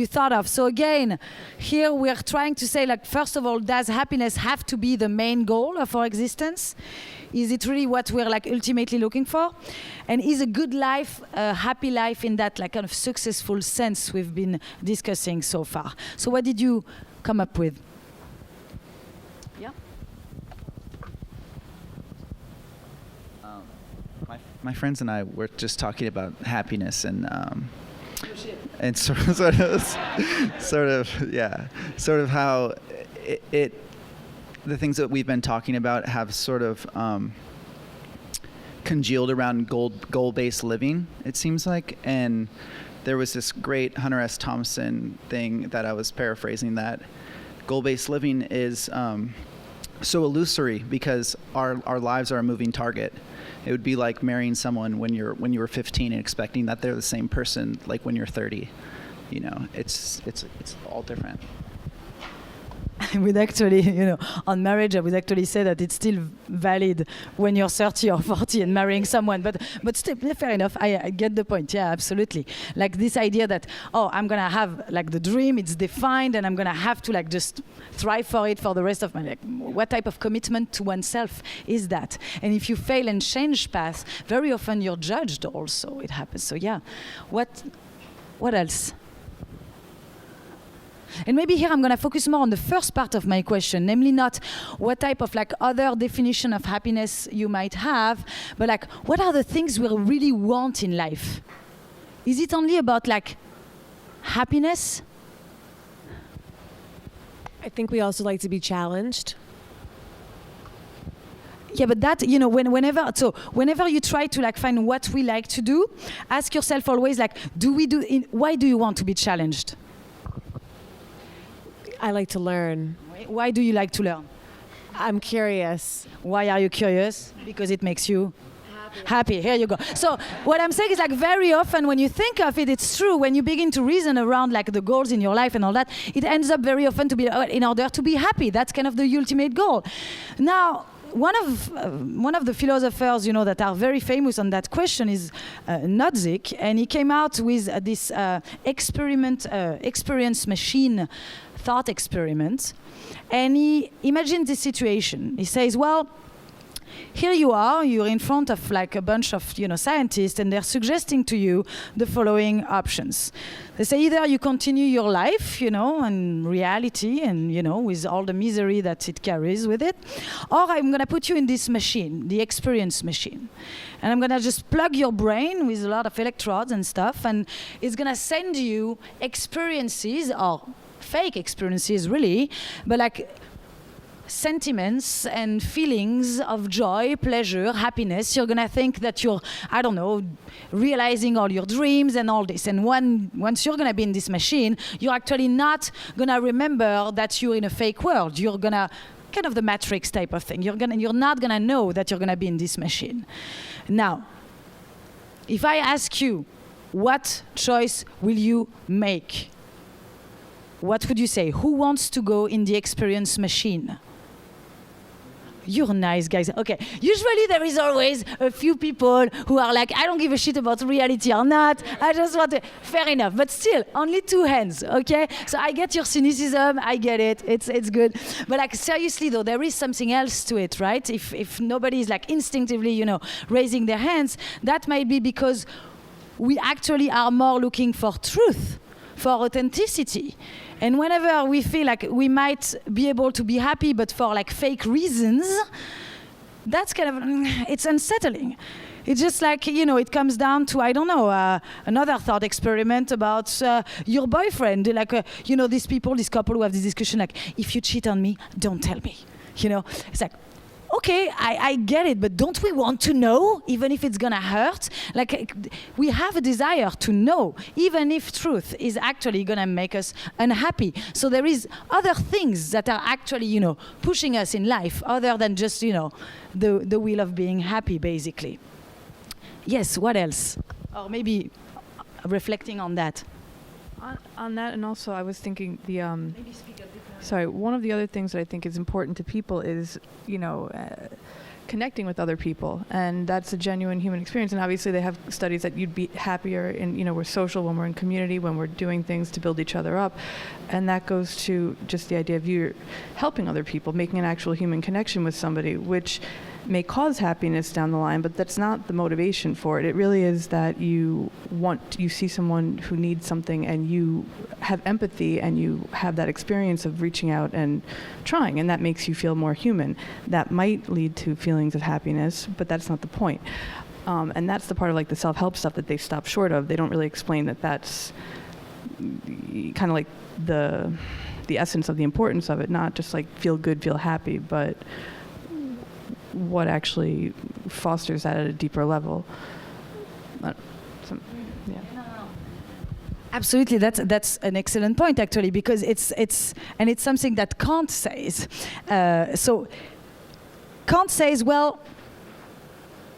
Speaker 1: thought of. So again, here we're trying to say, like, first of all, does happiness have to be the main goal of our existence? Is it really what we're like ultimately looking for? And is a good life a happy life in that like kind of successful sense we've been discussing so far? So what did you come up with? Yeah.
Speaker 8: My friends and I were just talking about happiness and sort of how it the things that we've been talking about have sort of congealed around goal-based living, it seems like. And there was this great Hunter S. Thompson thing that I was paraphrasing, that goal-based living is so illusory because our lives are a moving target. It would be like marrying someone when you were 15 and expecting that they're the same person like when you're 30. It's all different.
Speaker 1: I would actually, on marriage, I would actually say that it's still valid when you're 30 or 40 and marrying someone. But still, fair enough. I get the point. Yeah, absolutely. Like this idea that, I'm going to have like the dream, it's defined, and I'm going to have to like just thrive for it for the rest of my life. What type of commitment to oneself is that? And if you fail and change path, very often you're judged also. It happens. So yeah. What else? And maybe here I'm going to focus more on the first part of my question, namely not what type of like other definition of happiness you might have, but like what are the things we really want in life? Is it only about like happiness?
Speaker 5: I think we also like to be challenged.
Speaker 1: Yeah, but that, whenever you try to like find what we like to do, ask yourself always like, why do you want to be challenged?
Speaker 5: I like to learn.
Speaker 1: Why do you like to learn?
Speaker 5: I'm curious.
Speaker 1: Why are you curious? Because it makes you happy. Here you go. So what I'm saying is like very often when you think of it, it's true. When you begin to reason around like the goals in your life and all that, it ends up very often to be in order to be happy. That's kind of the ultimate goal. Now, one of the philosophers, that are very famous on that question is Nozick, and he came out with this experience machine thought experiment, and he imagined this situation. He says, well, here you're in front of like a bunch of scientists, and they're suggesting to you the following options. They say either you continue your life, in reality and with all the misery that it carries with it, or I'm going to put you in this machine, the experience machine, and I'm going to just plug your brain with a lot of electrodes and stuff, and it's going to send you experiences, or fake experiences really, but like sentiments and feelings of joy, pleasure, happiness. You're gonna think that you're, realizing all your dreams and all this. And once you're gonna be in this machine, you're actually not gonna remember that you're in a fake world. You're gonna kind of the Matrix type of thing. You're not gonna know that you're gonna be in this machine. Now, if I ask you, what choice will you make? What would you say? Who wants to go in the experience machine? You're nice guys. Okay. Usually there is always a few people who are like, I don't give a shit about reality or not. I just want to. Fair enough. But still, only 2 hands. Okay. So I get your cynicism. I get it. It's good. But like seriously though, there is something else to it, right? If nobody is like instinctively, raising their hands, that might be because we actually are more looking for truth, for authenticity. And whenever we feel like we might be able to be happy, but for like fake reasons, that's kind of, it's unsettling. It's just like, it comes down to, I don't know, another thought experiment about your boyfriend. Like, these people, this couple who have this discussion, like, if you cheat on me, don't tell me. It's like, okay, I get it, but don't we want to know, even if it's gonna hurt? Like, we have a desire to know, even if truth is actually gonna make us unhappy. So there is other things that are actually, pushing us in life, other than just, the will of being happy, basically. Yes, what else? Or maybe reflecting on that.
Speaker 9: On that, and also I was thinking one of the other things that I think is important to people is, connecting with other people, and that's a genuine human experience. And obviously they have studies that you'd be happier in, we're social when we're in community, when we're doing things to build each other up. And that goes to just the idea of you helping other people, making an actual human connection with somebody, which may cause happiness down the line, but that's not the motivation for it. It really is that you see someone who needs something and you have empathy and you have that experience of reaching out and trying, and that makes you feel more human. That might lead to feelings of happiness, but that's not the point. And that's the part of like the self-help stuff that they stop short of. They don't really explain that that's kind of like the essence of the importance of it, not just like feel good, feel happy, but what actually fosters that at a deeper level.
Speaker 1: Absolutely, that's an excellent point, actually, because it's something that Kant says. So Kant says, well,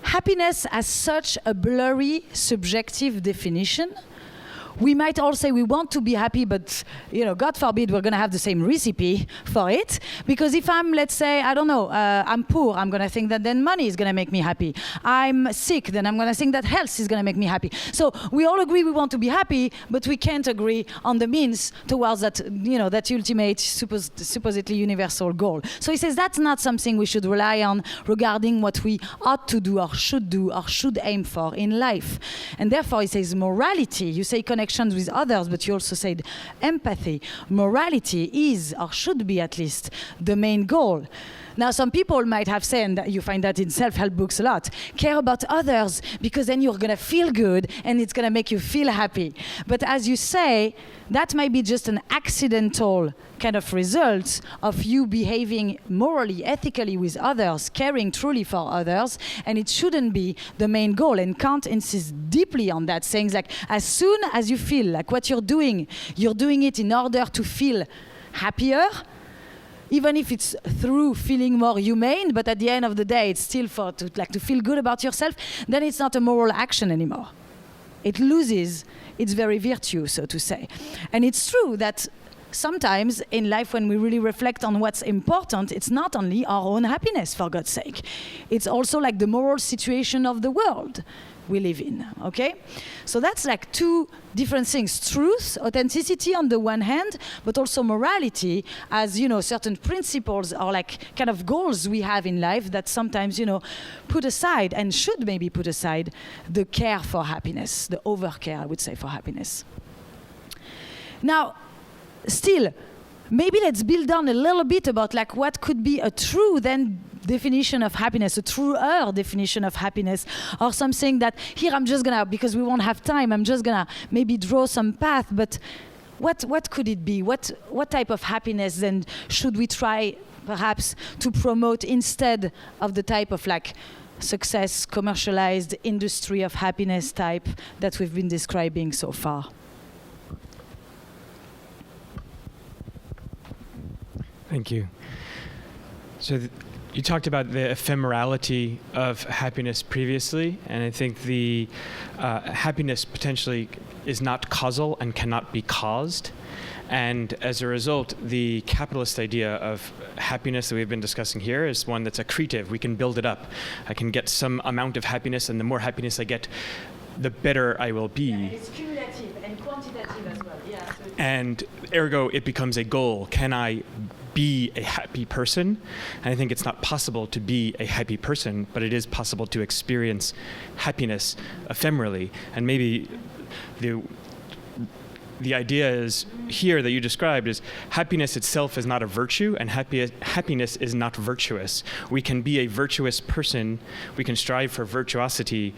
Speaker 1: happiness has such a blurry, subjective definition. We might all say we want to be happy, but God forbid we're going to have the same recipe for it. Because if I'm, let's say, I don't know, I'm poor, I'm going to think that then money is going to make me happy. I'm sick, then I'm going to think that health is going to make me happy. So we all agree we want to be happy, but we can't agree on the means towards that, that ultimate, supposedly universal goal. So he says that's not something we should rely on regarding what we ought to do or should aim for in life. And therefore he says morality, you say connections with others, but you also said empathy. Morality is, or should be at least, the main goal. Now, some people might have said, and you find that in self-help books a lot, care about others because then you're going to feel good and it's going to make you feel happy. But as you say, that might be just an accidental kind of result of you behaving morally, ethically with others, caring truly for others, and it shouldn't be the main goal. And Kant insists deeply on that, saying like, as soon as you feel like what you're doing it in order to feel happier, even if it's through feeling more humane, but at the end of the day, it's still to feel good about yourself, then it's not a moral action anymore. It loses its very virtue, so to say. And it's true that sometimes in life when we really reflect on what's important, it's not only our own happiness, for God's sake. It's also like the moral situation of the world we live in, okay? So that's like two different things. Truth, authenticity on the one hand, but also morality as, certain principles or like kind of goals we have in life that sometimes, put aside and should maybe put aside the care for happiness, the overcare, I would say, for happiness. Now, still, maybe let's build on a little bit about like what could be a true then definition of happiness, a truer definition of happiness, or something that here I'm just gonna, because we won't have time, I'm just gonna maybe draw some path, but what could it be? What type of happiness then should we try perhaps to promote instead of the type of like success, commercialized industry of happiness type that we've been describing so far?
Speaker 10: Thank you. So you talked about the ephemerality of happiness previously, and I think the happiness potentially is not causal and cannot be caused. And as a result, the capitalist idea of happiness that we've been discussing here is one that's accretive. We can build it up. I can get some amount of happiness, and the more happiness I get, the better I will be.
Speaker 1: Yeah, it's cumulative and quantitative as well. Yeah.
Speaker 10: And ergo, it becomes a goal. Can I be a happy person? And I think it's not possible to be a happy person, but it is possible to experience happiness ephemerally. And maybe the idea is here that you described is happiness itself is not a virtue, and happiness is not virtuous. We can be a virtuous person, we can strive for virtuosity,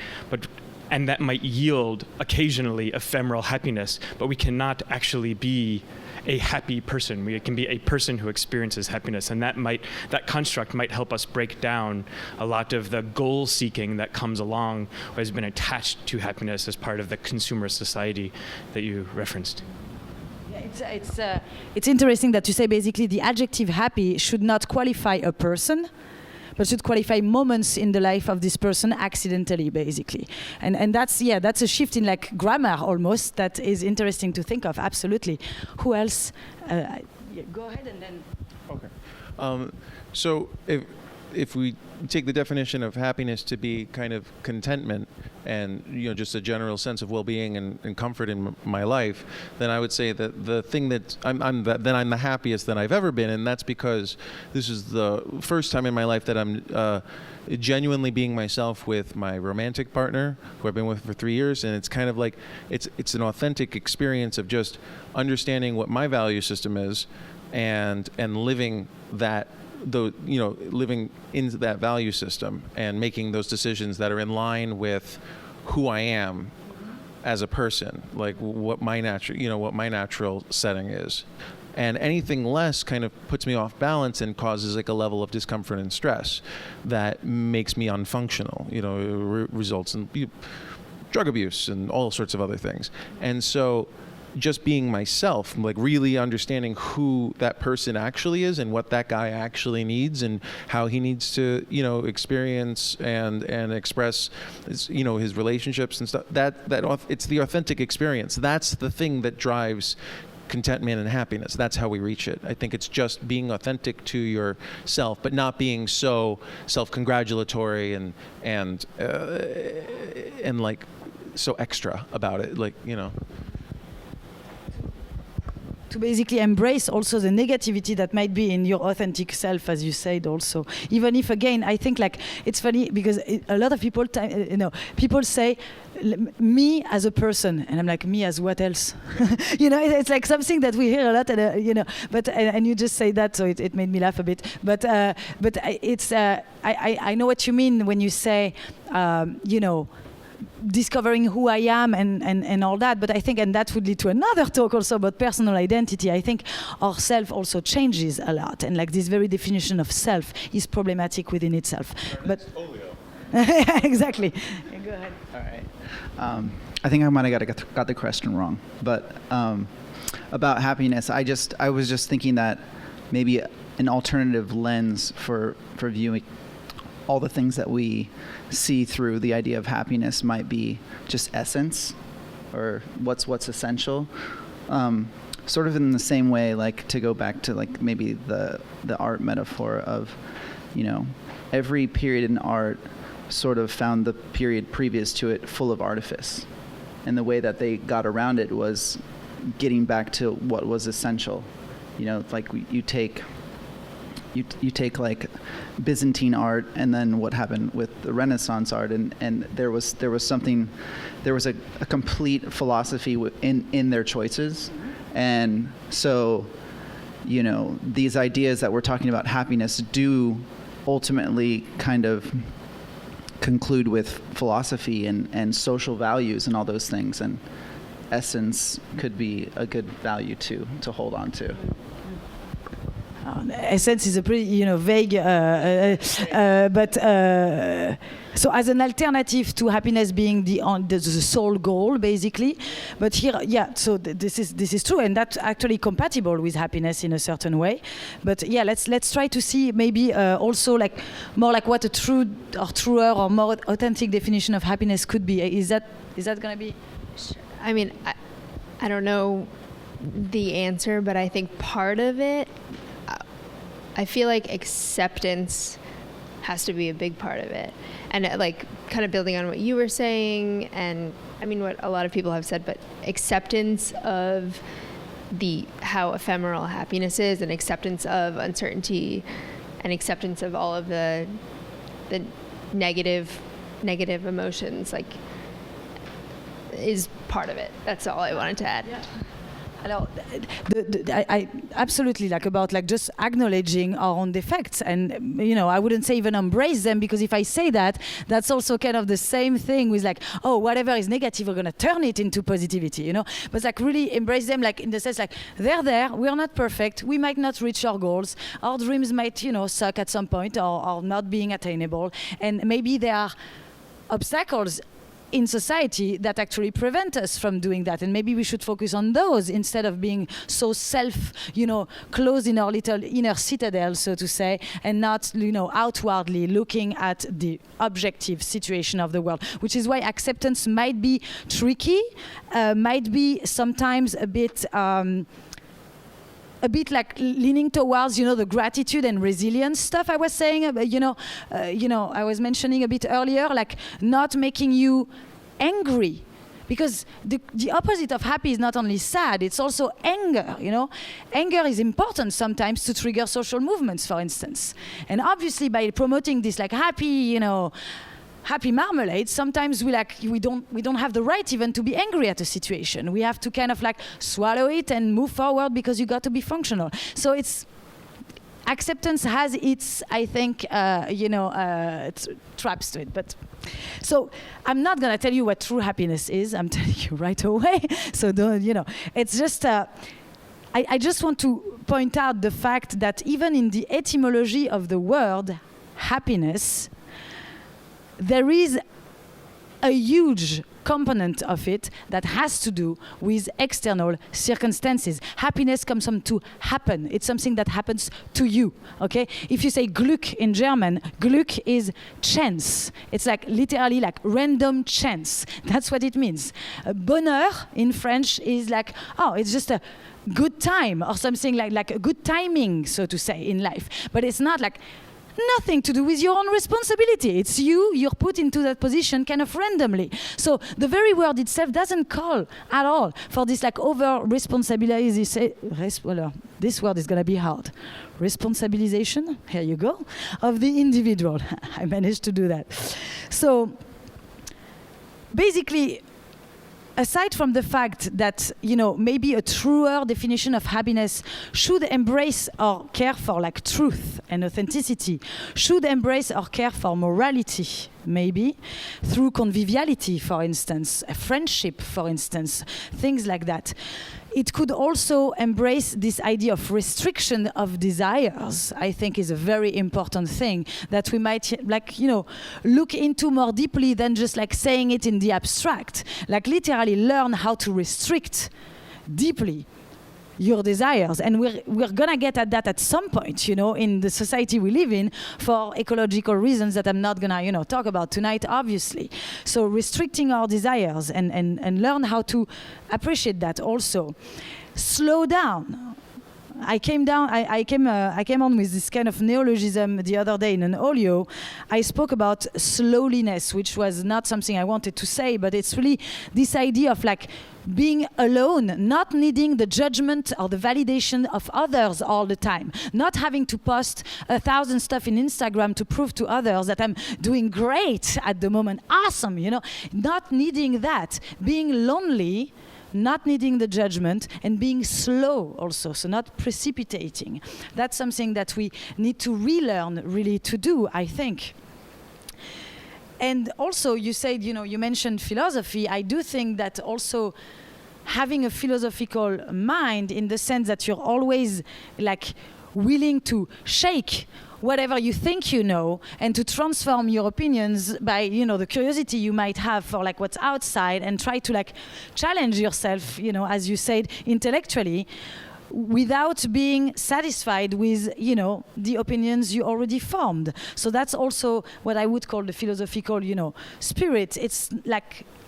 Speaker 10: and that might yield occasionally ephemeral happiness, but we cannot actually be a happy person. We can be a person who experiences happiness, and that construct might help us break down a lot of the goal seeking that comes along or has been attached to happiness as part of the consumer society that you referenced.
Speaker 1: It's interesting that you say basically the adjective happy should not qualify a person, but should qualify moments in the life of this person accidentally, basically. And that's a shift in like grammar almost that is interesting to think of, absolutely. Who else? Go ahead and then.
Speaker 2: Okay. So if we take the definition of happiness to be kind of contentment and just a general sense of well-being and comfort in my life, then I would say that the thing that I'm the happiest that I've ever been, and that's because this is the first time in my life that I'm genuinely being myself with my romantic partner, who I've been with for 3 years, and it's kind of like it's an authentic experience of just understanding what my value system is, and living that. Living into that value system and making those decisions that are in line with who I am as a person, like what my natural setting is. And anything less kind of puts me off balance and causes like a level of discomfort and stress that makes me unfunctional, results in drug abuse and all sorts of other things. And so just being myself, like really understanding who that person actually is and what that guy actually needs and how he needs to, experience and express his, his relationships and stuff. That it's the authentic experience. That's the thing that drives contentment and happiness. That's how we reach it. I think it's just being authentic to yourself, but not being so self-congratulatory and like so extra about it,
Speaker 1: To basically embrace also the negativity that might be in your authentic self, as you said also. Even if, again, I think like it's funny because a lot of people, people say me as a person, and I'm like, me as what else? It's like something that we hear a lot, but and you just say that, so it made me laugh a bit. But it's I know what you mean when you say, discovering who I am and all that, but I think, and that would lead to another talk also about personal identity, I think our self also changes a lot, and like this very definition of self is problematic within itself. But exactly. Go ahead.
Speaker 8: All right. I think I might have got the question wrong, but about happiness, I was just thinking that maybe an alternative lens for viewing all the things that we see through the idea of happiness might be just essence, or what's essential. Sort of in the same way, like to go back to like maybe the art metaphor of, every period in art sort of found the period previous to it full of artifice, and the way that they got around it was getting back to what was essential. Like you take like Byzantine art, and then what happened with the Renaissance art, and there was a complete philosophy in their choices, and so these ideas that we're talking about happiness do ultimately kind of conclude with philosophy and social values and all those things, and essence could be a good value to hold on to.
Speaker 1: Essence is a pretty, vague, but so as an alternative to happiness being the sole goal, basically. But here, so this is true, and that's actually compatible with happiness in a certain way. But let's try to see maybe also like more like what a true or truer or more authentic definition of happiness could be. Is that going to be?
Speaker 11: I mean, I don't know the answer, but I think part of it. I feel like acceptance has to be a big part of it. And like kind of building on what you were saying, and I mean what a lot of people have said, but acceptance of how ephemeral happiness is, and acceptance of uncertainty, and acceptance of all of the negative emotions, like, is part of it. That's all I wanted to add.
Speaker 1: Alors, I absolutely like about like just acknowledging our own defects, and I wouldn't say even embrace them, because if I say that, that's also kind of the same thing with like, oh, whatever is negative, we're gonna turn it into positivity, But like really embrace them, like in the sense like they're there. We are not perfect. We might not reach our goals. Our dreams might suck at some point or not being attainable, and maybe there are obstacles in society that actually prevent us from doing that, and maybe we should focus on those instead of being so closed in our little inner citadel, so to say, and not outwardly looking at the objective situation of the world, which is why acceptance might be tricky, might be sometimes a bit like leaning towards, the gratitude and resilience stuff I was saying. I was mentioning a bit earlier, like not making you angry, because the opposite of happy is not only sad; it's also anger. Anger is important sometimes to trigger social movements, for instance. And obviously, by promoting this like happy, happy marmalade, sometimes we don't have the right even to be angry at a situation. We have to kind of like swallow it and move forward, because you got to be functional. So acceptance has its, I think, traps to it. But so I'm not gonna tell you what true happiness is. I'm telling you right away. So don't, it's just. I just want to point out the fact that even in the etymology of the word happiness, there is a huge component of it that has to do with external circumstances. Happiness comes from to happen. It's something that happens to you, okay? If you say Glück in German, Glück is chance. It's like literally like random chance. That's what it means. Bonheur in French is like, oh, it's just a good time or something like a good timing, so to say, in life. But it's not like nothing to do with your own responsibility. It's you're put into that position kind of randomly. So the very word itself doesn't call at all for this like over responsibility. This word is going to be hard. Responsabilization, here you go, of the individual. I managed to do that. So basically, aside from the fact that, maybe a truer definition of happiness should embrace or care for like truth and authenticity, should embrace or care for morality, maybe, through conviviality, for instance, a friendship, for instance, things like that. It could also embrace this idea of restriction of desires, I think is a very important thing that we might look into more deeply than just like saying it in the abstract. Like literally learn how to restrict deeply your desires. And we're gonna get at that at some point, in the society we live in, for ecological reasons that I'm not gonna, talk about tonight, obviously. So restricting our desires and learn how to appreciate that also. Slow down. I came on with this kind of neologism the other day in an olio. I spoke about slowliness, which was not something I wanted to say, but it's really this idea of like being alone, not needing the judgment or the validation of others all the time, not having to post 1,000 stuff in Instagram to prove to others that I'm doing great at the moment, awesome, not needing that, being lonely, not needing the judgment, and being slow also, so not precipitating. That's something that we need to relearn really to do, I think. And also, you said, you mentioned philosophy. I do think that also having a philosophical mind, in the sense that you're always like willing to shake whatever you think you know and to transform your opinions by, the curiosity you might have for like what's outside, and try to like challenge yourself, as you said, intellectually, without being satisfied with, the opinions you already formed. So that's also what I would call the philosophical, spirit.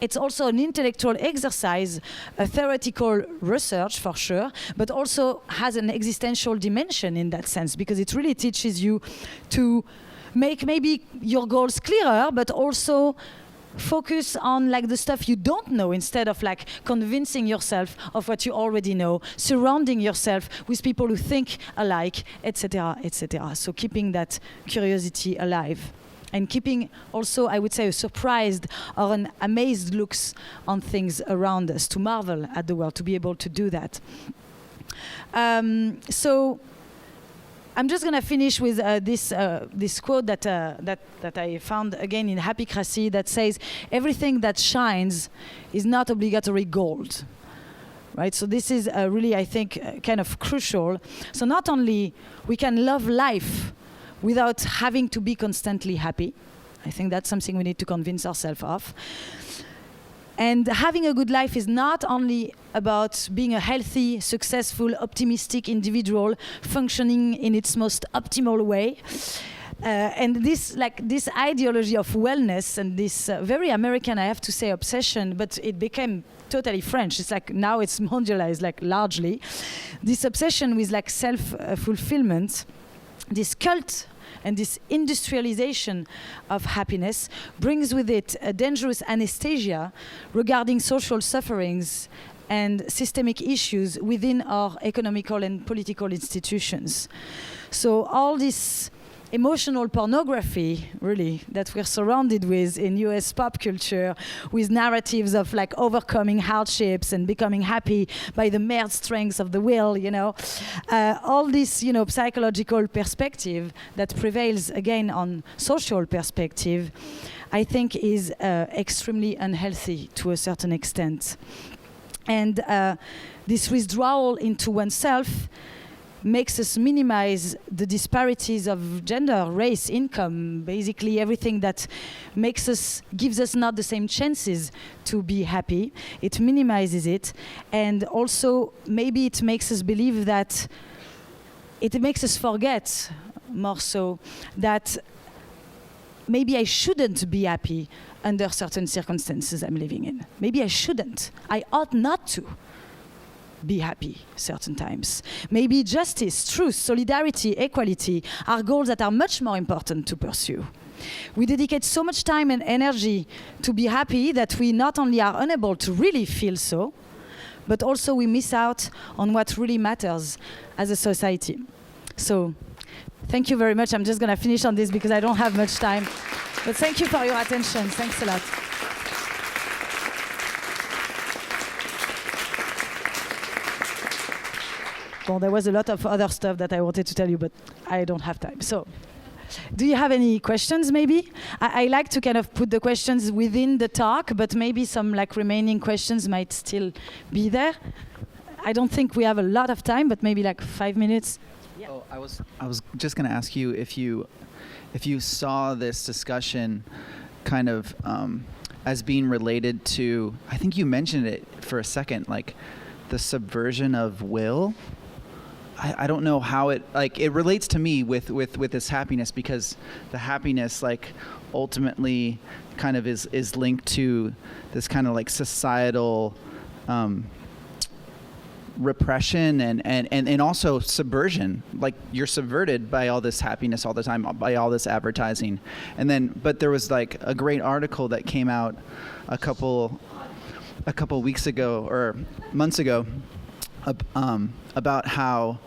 Speaker 1: It's also an intellectual exercise, a theoretical research for sure, but also has an existential dimension in that sense, because it really teaches you to make maybe your goals clearer, but also focus on like the stuff you don't know, instead of like convincing yourself of what you already know, surrounding yourself with people who think alike, etc., etc. So keeping that curiosity alive. and keeping also, I would say, a surprised or an amazed looks on things around us, to marvel at the world, to be able to do that. So I'm just going to finish with this quote that I found again in Happycracy, that says, everything that shines is not obligatory gold. Right? So this is really, I think, kind of crucial. So not only we can love life without having to be constantly happy. I think that's something we need to convince ourselves of. And having a good life is not only about being a healthy, successful, optimistic individual functioning in its most optimal way. And this ideology of wellness and this very American, I have to say, obsession, but it became totally French. It's like now it's mondialized, like largely. This obsession with like self-fulfillment, this cult and this industrialization of happiness brings with it a dangerous anesthesia regarding social sufferings and systemic issues within our economical and political institutions. So all this emotional pornography, really, that we're surrounded with in US pop culture, with narratives of like overcoming hardships and becoming happy by the mere strength of the will, you know. All this, you know, psychological perspective that prevails again on social perspective, I think is extremely unhealthy to a certain extent. And this withdrawal into oneself makes us minimize the disparities of gender, race, income, basically everything that gives us not the same chances to be happy. It minimizes it, and also maybe it makes us believe that, it makes us forget more so that maybe I shouldn't be happy under certain circumstances I'm living in. Maybe I shouldn't. I ought not to be happy certain times. Maybe justice, truth, solidarity, equality are goals that are much more important to pursue. We dedicate so much time and energy to be happy that we not only are unable to really feel so, but also we miss out on what really matters as a society. So, thank you very much. I'm just going to finish on this because I don't have much time. But thank you for your attention. Thanks a lot. Well, there was a lot of other stuff that I wanted to tell you, but I don't have time. So, do you have any questions, maybe? I like to kind of put the questions within the talk, but maybe some like remaining questions might still be there. I don't think we have a lot of time, but maybe like 5 minutes. Yeah.
Speaker 8: Oh, I was just going to ask you if you saw this discussion kind of as being related to, I think you mentioned it for a second, like the subversion of will. I don't know how it relates to me with this happiness, because the happiness like ultimately kind of is linked to this kind of like societal repression and also subversion. Like you're subverted by all this happiness all the time, by all this advertising. But there was like a great article that came out a couple weeks ago or months ago about how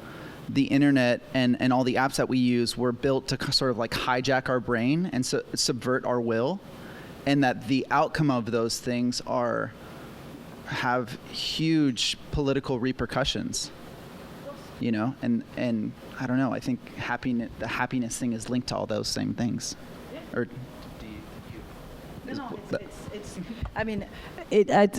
Speaker 8: the internet and all the apps that we use were built to sort of like hijack our brain and subvert our will, and that the outcome of those things have huge political repercussions, you know, and I don't know, I think the happiness thing is linked to all those same things. Or
Speaker 1: I mean,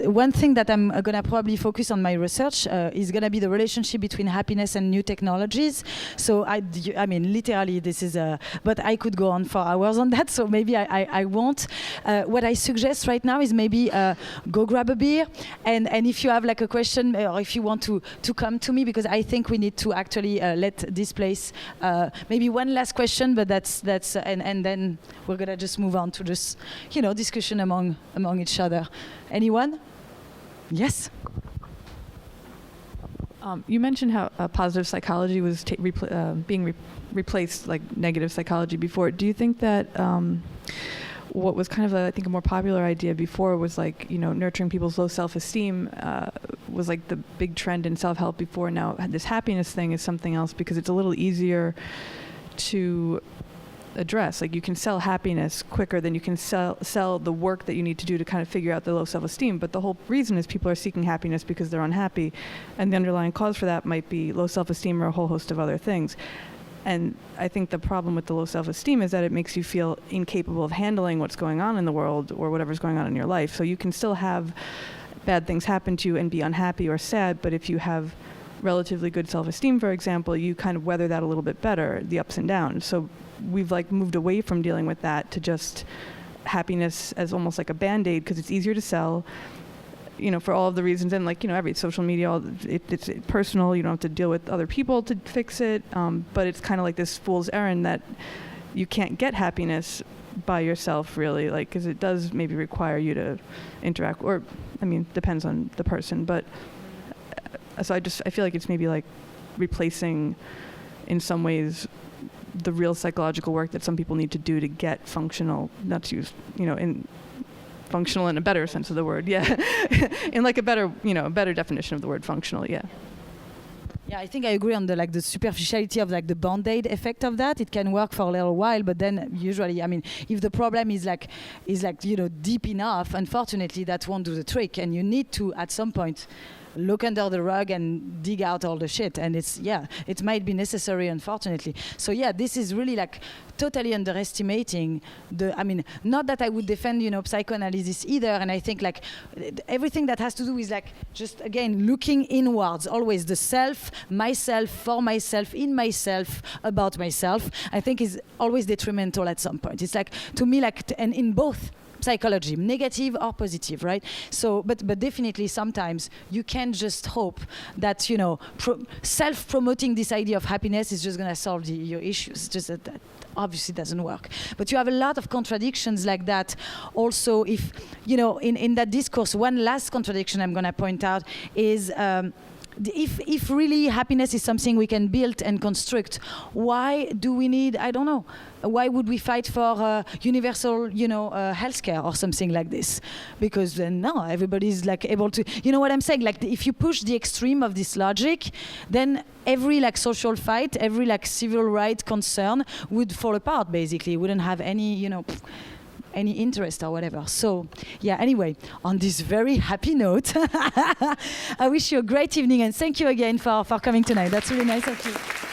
Speaker 1: one thing that I'm going to probably focus on my research is going to be the relationship between happiness and new technologies. So I mean, literally, this is but I could go on for hours on that, so maybe I won't. What I suggest right now is maybe go grab a beer, and if you have like a question or if you want to come to me, because I think we need to actually let this place. Maybe one last question, but that's and then we're going to just move on to just, you know, discussion among each other. Anyone? Yes?
Speaker 9: You mentioned how positive psychology was being replaced like negative psychology before. Do you think that what was kind of I think a more popular idea before was like, you know, nurturing people's low self-esteem was like the big trend in self-help before? Now this happiness thing is something else because it's a little easier to address. Like, you can sell happiness quicker than you can sell the work that you need to do to kind of figure out the low self-esteem. But the whole reason is people are seeking happiness because they're unhappy, and the underlying cause for that might be low self-esteem or a whole host of other things. And I think the problem with the low self-esteem is that it makes you feel incapable of handling what's going on in the world or whatever's going on in your life. So you can still have bad things happen to you and be unhappy or sad, but if you have relatively good self-esteem, for example, you kind of weather that a little bit better, the ups and downs. So we've like moved away from dealing with that to just happiness as almost like a Band-Aid, because it's easier to sell, you know, for all of the reasons. And like, you know, every social media, it's personal, you don't have to deal with other people to fix it. But it's kind of like this fool's errand that you can't get happiness by yourself, really, like, because it does maybe require you to interact, or, I mean, depends on the person, but so I feel like it's maybe like replacing in some ways the real psychological work that some people need to do to get functional, not to use, you know, in functional in a better sense of the word, yeah, in like a better, you know, a better definition of the word functional, yeah.
Speaker 1: Yeah, I think I agree on the superficiality of like the Band-Aid effect of that. It can work for a little while, but then usually, I mean, if the problem is like you know, deep enough, unfortunately, that won't do the trick, and you need to at some point look under the rug and dig out all the shit. And it might be necessary, unfortunately. So yeah, this is really like totally underestimating I mean, not that I would defend, you know, psychoanalysis either. And I think like everything that has to do with like just again looking inwards, always the self, myself, for myself, in myself, about myself, I think is always detrimental at some point. It's like, to me, like, and in both psychology, negative or positive, right? So, but definitely sometimes you can't just hope that, you know, self-promoting this idea of happiness is just going to solve your issues. Just that obviously doesn't work. But you have a lot of contradictions like that. Also, if, you know, in that discourse, one last contradiction I'm going to point out is if really happiness is something we can build and construct, why do we need, I don't know, why would we fight for universal, you know, healthcare or something like this? Because then no, everybody's like able to, you know what I'm saying? Like if you push the extreme of this logic, then every like social fight, every like civil rights concern would fall apart. Basically, wouldn't have any, you know, any interest or whatever. So yeah, anyway, on this very happy note, I wish you a great evening and thank you again for coming tonight. That's really nice of you.